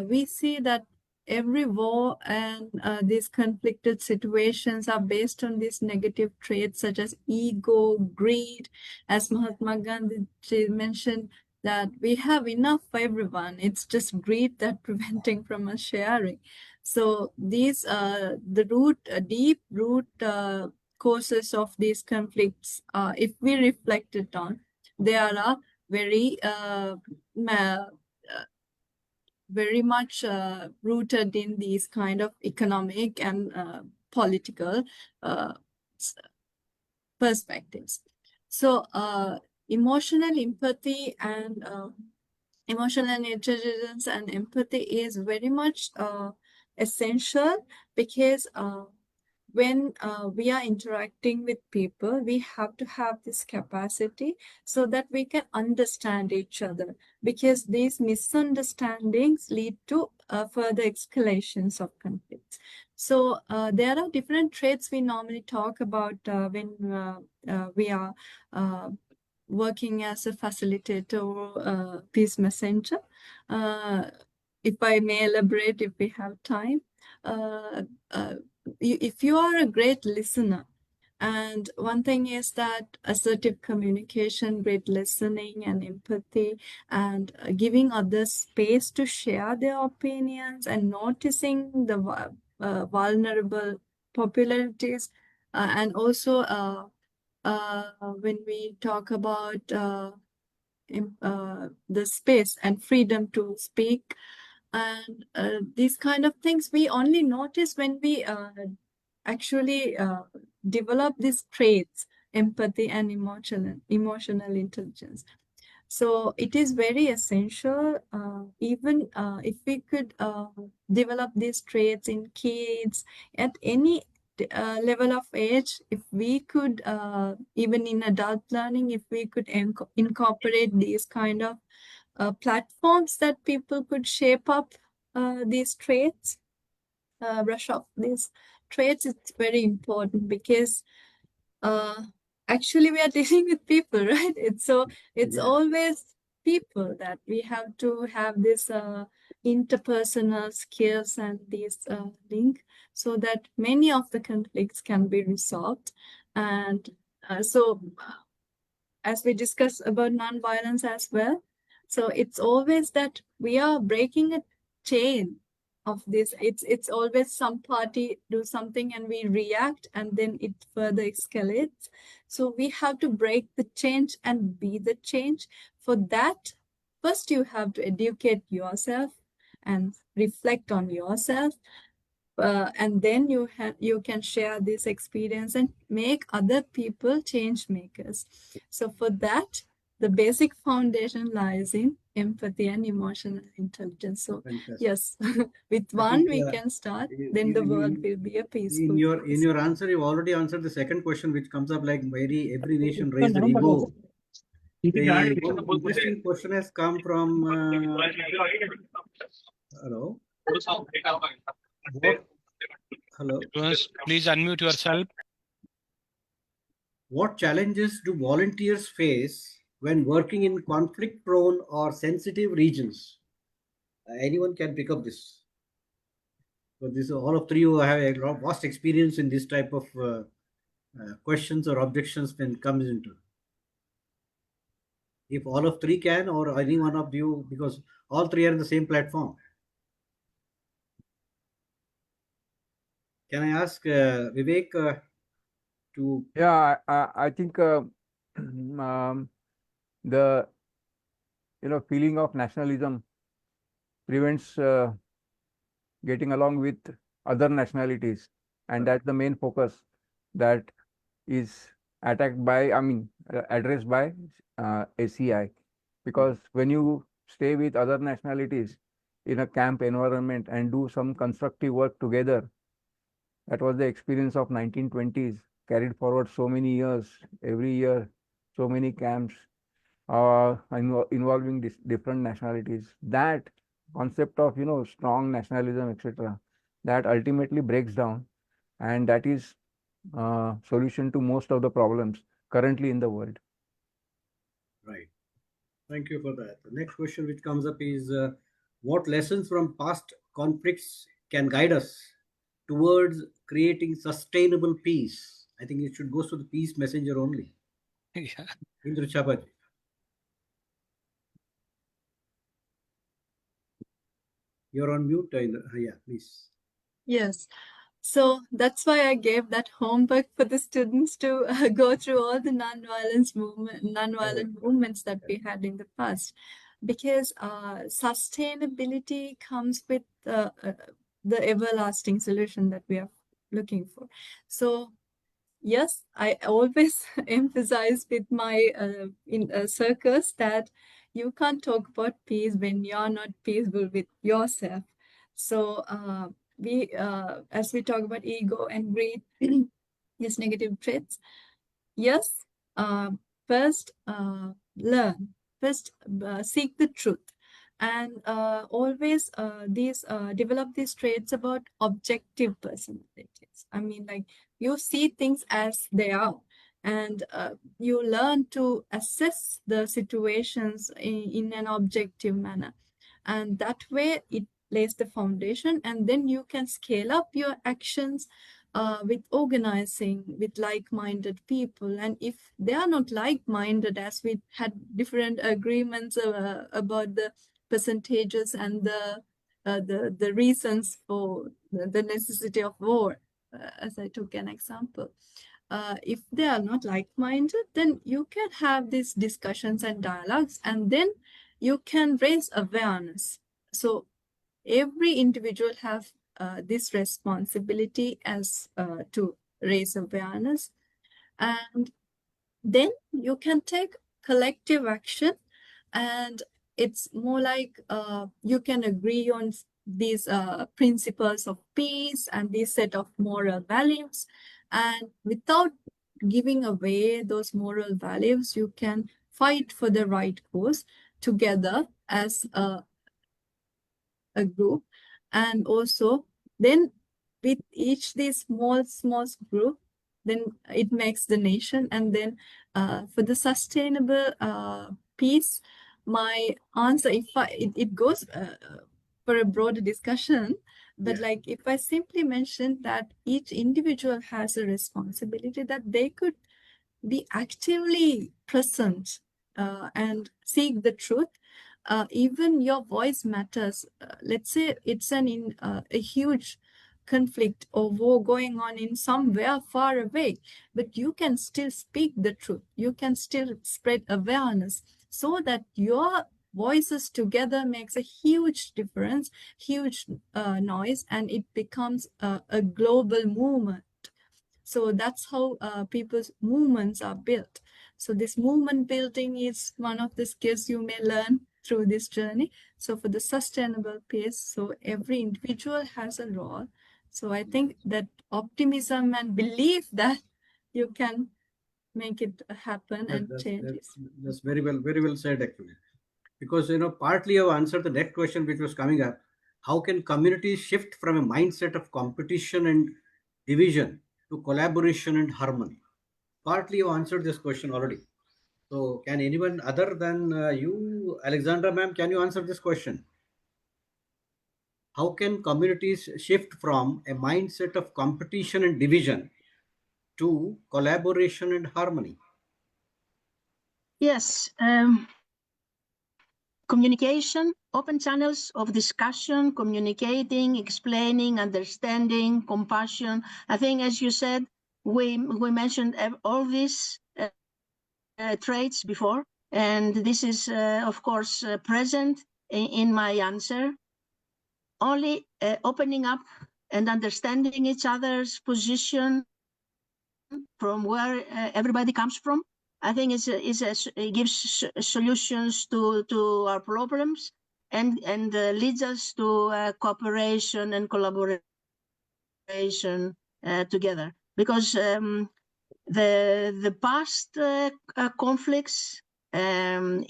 we see that every war and these conflicted situations are based on these negative traits such as ego, greed. As Mahatma Gandhi mentioned, that we have enough for everyone. It's just greed that preventing from us sharing. So these the deep root causes of these conflicts, if we reflect it on, they are very very much rooted in these kind of economic and political perspectives. So emotional empathy and emotional intelligence and empathy is very much essential because when we are interacting with people, we have to have this capacity so that we can understand each other, because these misunderstandings lead to further escalations of conflicts. So there are different traits we normally talk about when we are working as a facilitator or peace messenger. If I may elaborate, if we have time. If you are a great listener, and one thing is that assertive communication, great listening and empathy, and giving others space to share their opinions and noticing the vulnerable popularities, and also when we talk about the space and freedom to speak, and these kind of things we only notice when we actually develop these traits, empathy and emotional intelligence. So it is very essential, even if we could develop these traits in kids at any level of age, if we could, even in adult learning, if we could incorporate these kind of platforms that people could shape up these traits, brush off these traits, it's very important because actually we are dealing with people, right? It's always people that we have to have this interpersonal skills and this link so that many of the conflicts can be resolved. And so as we discussed about non-violence as well. So it's always that we are breaking a chain of this. It's always some party do something and we react and then it further escalates. So we have to break the change and be the change. For that, first you have to educate yourself and reflect on yourself. And then you can share this experience and make other people change makers. So for that, the basic foundation lies in empathy and emotional intelligence. So Fantastic. yes, with I one think, we can start, you- then the you- world you- will be a peaceful in place. your answer, you've already answered the second question, which comes up like every nation raised their ego. The interesting question has come from hello. What, hello. Students, please unmute yourself. What challenges do volunteers face when working in conflict-prone or sensitive regions? Anyone can pick up this. So this all of three who have a vast experience in this type of questions or objections when it comes into. If all of three can, or any one of you, because all three are in the same platform. Can I ask Vivek to? Yeah, I think the feeling of nationalism prevents getting along with other nationalities, and that's the main focus that is addressed by SCI, because when you stay with other nationalities in a camp environment and do some constructive work together, that was the experience of 1920s, carried forward so many years, every year, so many camps involving different nationalities. That concept of strong nationalism, etc., that ultimately breaks down, and that is solution to most of the problems currently in the world. Right. Thank you for that. The next question which comes up is what lessons from past conflicts can guide us towards creating sustainable peace? I think it should go to the peace messenger only. Yeah. Indra Chapaji. You're on mute, Indra. Yeah, please. Yes. So that's why I gave that homework for the students to go through all the non-violent movements that we had in the past, because sustainability comes with the everlasting solution that we are looking for. So yes, I always emphasize with my circles that you can't talk about peace when you're not peaceful with yourself. So as we talk about ego and greed, these negative traits, yes, first learn, first seek the truth, and always develop these traits about objective personalities. I mean, like, you see things as they are, and you learn to assess the situations in an objective manner, and that way it lays the foundation, and then you can scale up your actions with organizing with like-minded people. And if they are not like-minded, as we had different agreements about the percentages and the reasons for the necessity of war, as I took an example, if they are not like-minded, then you can have these discussions and dialogues, and then you can raise awareness. So every individual have this responsibility as to raise awareness, and then you can take collective action, and it's more like you can agree on these principles of peace and this set of moral values, and without giving away those moral values, you can fight for the right cause together as a group. And also then with each these small group, then it makes the nation. And then for the sustainable peace, my answer, if it goes for a broader discussion, but like, if I simply mention that each individual has a responsibility, that they could be actively present and seek the truth, even your voice matters. Let's say it's a huge conflict or war going on in somewhere far away, but you can still speak the truth. You can still spread awareness so that your voices together makes a huge difference, huge noise, and it becomes a global movement. So that's how people's movements are built. So this movement building is one of the skills you may learn through this journey. So for the sustainable pace, so every individual has a role. So I think that optimism and belief that you can make it happen and change it. That's very well said, actually. Because, partly you answered the next question which was coming up. How can communities shift from a mindset of competition and division to collaboration and harmony? Partly you answered this question already. So can anyone other than you, Alexandra ma'am, can you answer this question? How can communities shift from a mindset of competition and division to collaboration and harmony? Yes, communication, open channels of discussion, communicating, explaining, understanding, compassion. I think, as you said, we mentioned all these traits before, and this is, of course, present in my answer. Only opening up and understanding each other's position from where everybody comes from, I think it gives solutions to our problems and leads us to cooperation and collaboration together. Because the past conflicts, what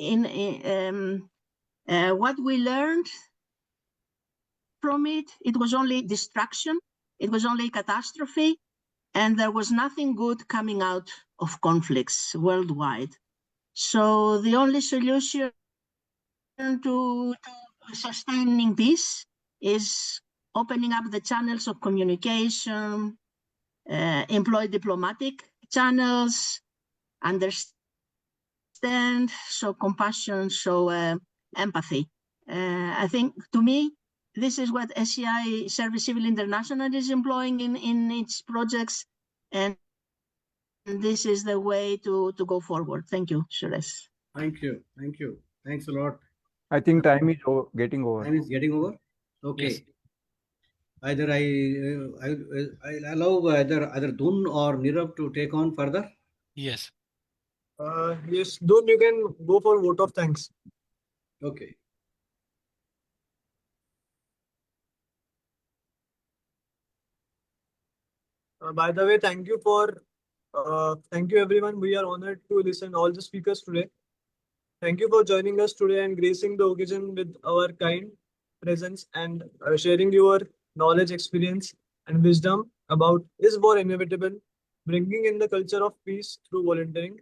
we learned from it was only destruction, it was only catastrophe, and there was nothing good coming out of conflicts worldwide. So the only solution to sustaining peace is opening up the channels of communication, employ diplomatic channels, understand, show compassion, show empathy. I think, to me, this is what SCI Service Civil International is employing in its projects, and this is the way to go forward. Thank you, Suresh. Thank you. Thanks a lot. I think time is getting over. Time is getting over. Okay. Yes. Either I'll allow either Dun or Nirav to take on further. Yes. Yes, Dun, you can go for vote of thanks. Okay. By the way, thank you everyone. We are honored to listen all the speakers today. Thank you for joining us today and gracing the occasion with our kind presence and sharing your knowledge, experience, and wisdom about is war inevitable, bringing in the culture of peace through volunteering.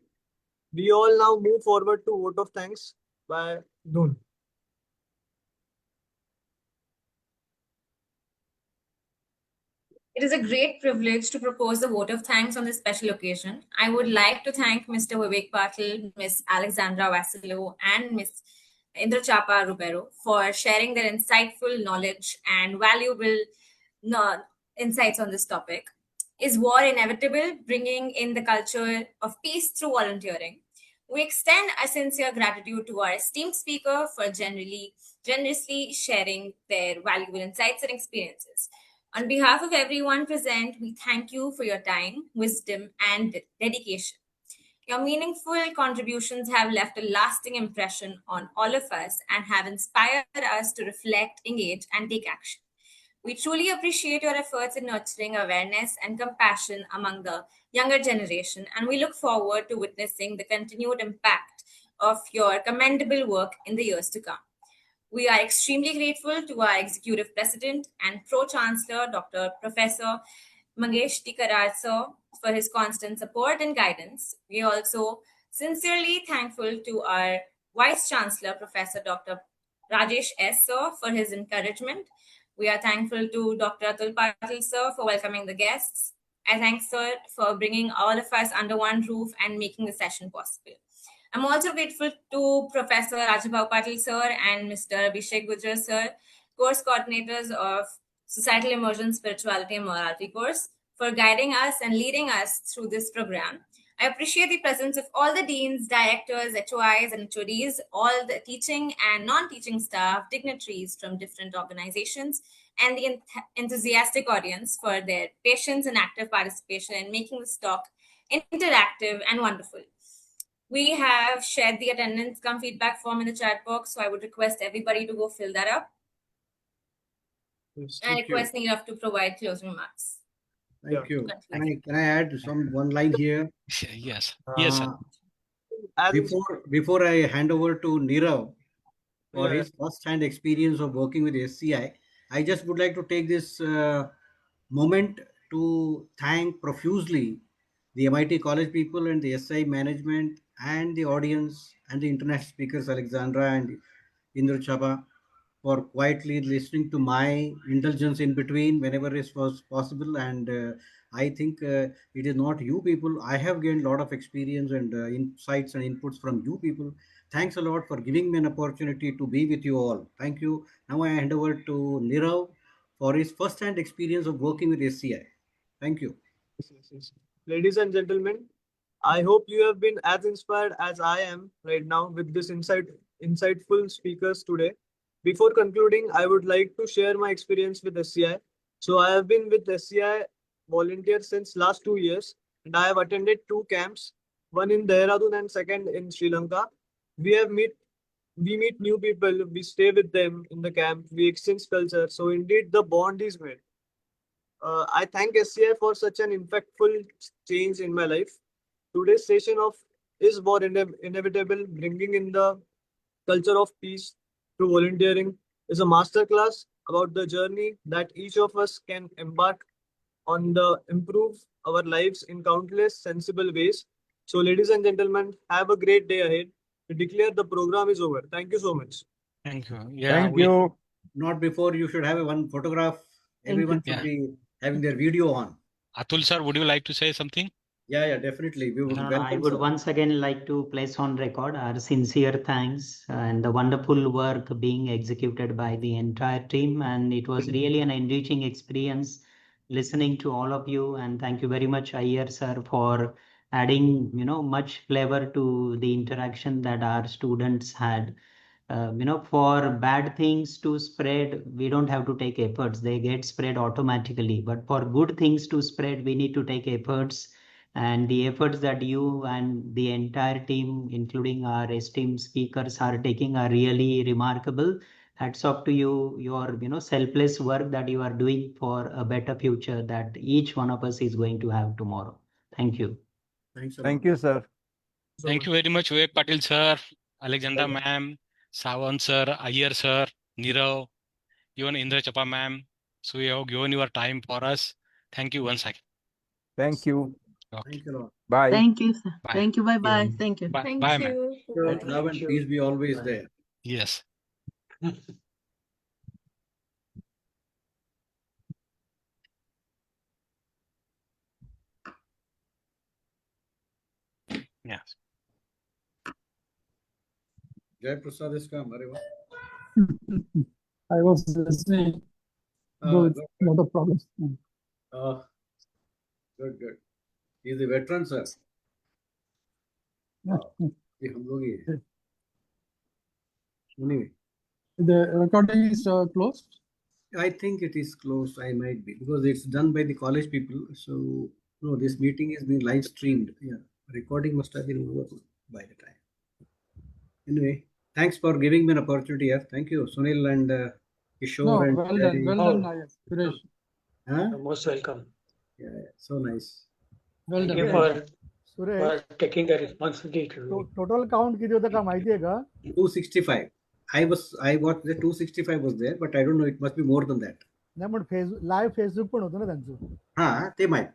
We all now move forward to vote of thanks by Dun. It is a great privilege to propose the vote of thanks on this special occasion. I would like to thank Mr. Vivek Patil, Ms. Alexandra Vassilo, and Ms. Indrachapa Rubero for sharing their insightful knowledge and valuable insights on this topic. Is war inevitable, bringing in the culture of peace through volunteering? We extend our sincere gratitude to our esteemed speaker for generously sharing their valuable insights and experiences. On behalf of everyone present, we thank you for your time, wisdom, and dedication. Your meaningful contributions have left a lasting impression on all of us and have inspired us to reflect, engage, and take action. We truly appreciate your efforts in nurturing awareness and compassion among the younger generation, and we look forward to witnessing the continued impact of your commendable work in the years to come. We are extremely grateful to our Executive President and Pro-Chancellor, Dr. Professor Mangesh Tikarar sir, for his constant support and guidance. We are also sincerely thankful to our Vice Chancellor, Professor Dr. Rajesh S. sir, for his encouragement. We are thankful to Dr. Atul Patil sir for welcoming the guests. I thank Sir for bringing all of us under one roof and making the session possible. I'm also grateful to Professor Rajabhau Patil Sir and Mr. Abhishek Gujjar Sir, course coordinators of Societal Immersion Spirituality and Morality course, for guiding us and leading us through this program. I appreciate the presence of all the deans, directors, HOIs, and HODs, all the teaching and non-teaching staff, dignitaries from different organizations, and the enthusiastic audience for their patience and active participation in making this talk interactive and wonderful. We have shared the attendance cum feedback form in the chat box, so I would request everybody to go fill that up. Yes, I thank you. request Nirav to provide closing remarks. Thank you. Continue. Can I add one line here? Yes. Yes, sir. Before I hand over to Nirav for Yeah. his first-hand experience of working with SCI, I just would like to take this moment to thank profusely the MIT College people and the SCI management and the audience and the international speakers Alexandra and Indra Chaba for quietly listening to my indulgence in between whenever it was possible. And I think it is not you people. I have gained a lot of experience and insights and inputs from you people. Thanks a lot for giving me an opportunity to be with you all. Thank you. Now I hand over to Nirav for his first-hand experience of working with SCI. Thank you. Yes. Ladies and gentlemen, I hope you have been as inspired as I am right now with this insightful speakers today. Before concluding, I would like to share my experience with SCI. So I have been with SCI volunteer since last 2 years, and I have attended 2 camps, one in Dehradun and second in Sri Lanka. We meet new people, we stay with them in the camp, we exchange culture. So indeed the bond is made. I thank SCI for such an impactful change in my life. Today's session of is more inevitable, bringing in the culture of peace through volunteering is a masterclass about the journey that each of us can embark on the improve our lives in countless sensible ways. So, ladies and gentlemen, have a great day ahead. We declare the program is over. Thank you so much. Thank you. Yeah, Thank you. Not before you should have one photograph. Everyone should be having their video on. Atul sir, would you like to say something? Yeah, definitely. We would welcome. I would once again like to place on record our sincere thanks and the wonderful work being executed by the entire team. And it was really an enriching experience listening to all of you. And thank you very much, Iyer sir, for adding, much flavor to the interaction that our students had. For bad things to spread, we don't have to take efforts. They get spread automatically. But for good things to spread, we need to take efforts. And the efforts that you and the entire team, including our esteemed speakers, are taking are really remarkable. Hats off to you, your selfless work that you are doing for a better future that each one of us is going to have tomorrow. Thank you. Thanks a lot. Thank you, sir. Thank you very much, Vivek Patil sir, Alexandra ma'am, Sawan sir, Iyer sir, Nirav, even Indra Chapa ma'am. So you have given your time for us. Thank you once again. Thank you. Okay. Thank you a lot. Bye. Thank you, sir. Bye. Thank you. Bye-bye. Thank you. Bye. Thank Bye, ma'am. you. Let love and peace be always there. Yes. Yes. Jai Prasad is come. Arey wah. I was listening. Good. Not a problem. Good. He's a veteran, sir. ये हम लोग ही हैं. Anyway, The recording is closed. I think it is closed. I might be because it's done by the college people. So no, this meeting is being live streamed. Yeah, recording must have been over by the time. Anyway, thanks for giving me an opportunity here. Thank you, Sunil and Kishore. No, and well done. Well done, Nayak. Suresh. Huh? You're most welcome. Yeah, so nice. Well Thank done. you for Suresh, taking the responsibility to total count किती होतं का माहिती आहे का? 265. I watched the 265 was there, but I don't know. It must be more than that. नाही पण live Facebook पण होतं ना त्यांचं. हा ते माहित.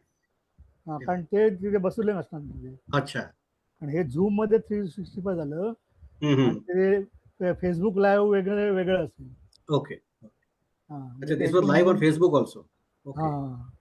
हा कारण ते तिथे बसवले नसणार तिथे. अच्छा. आणि हे झूम मध्ये 365 झालं. हम्म. आणि ते फेसबुक लाईव्ह वेगळं असेल. Okay. This was live on Facebook also. Okay. हा.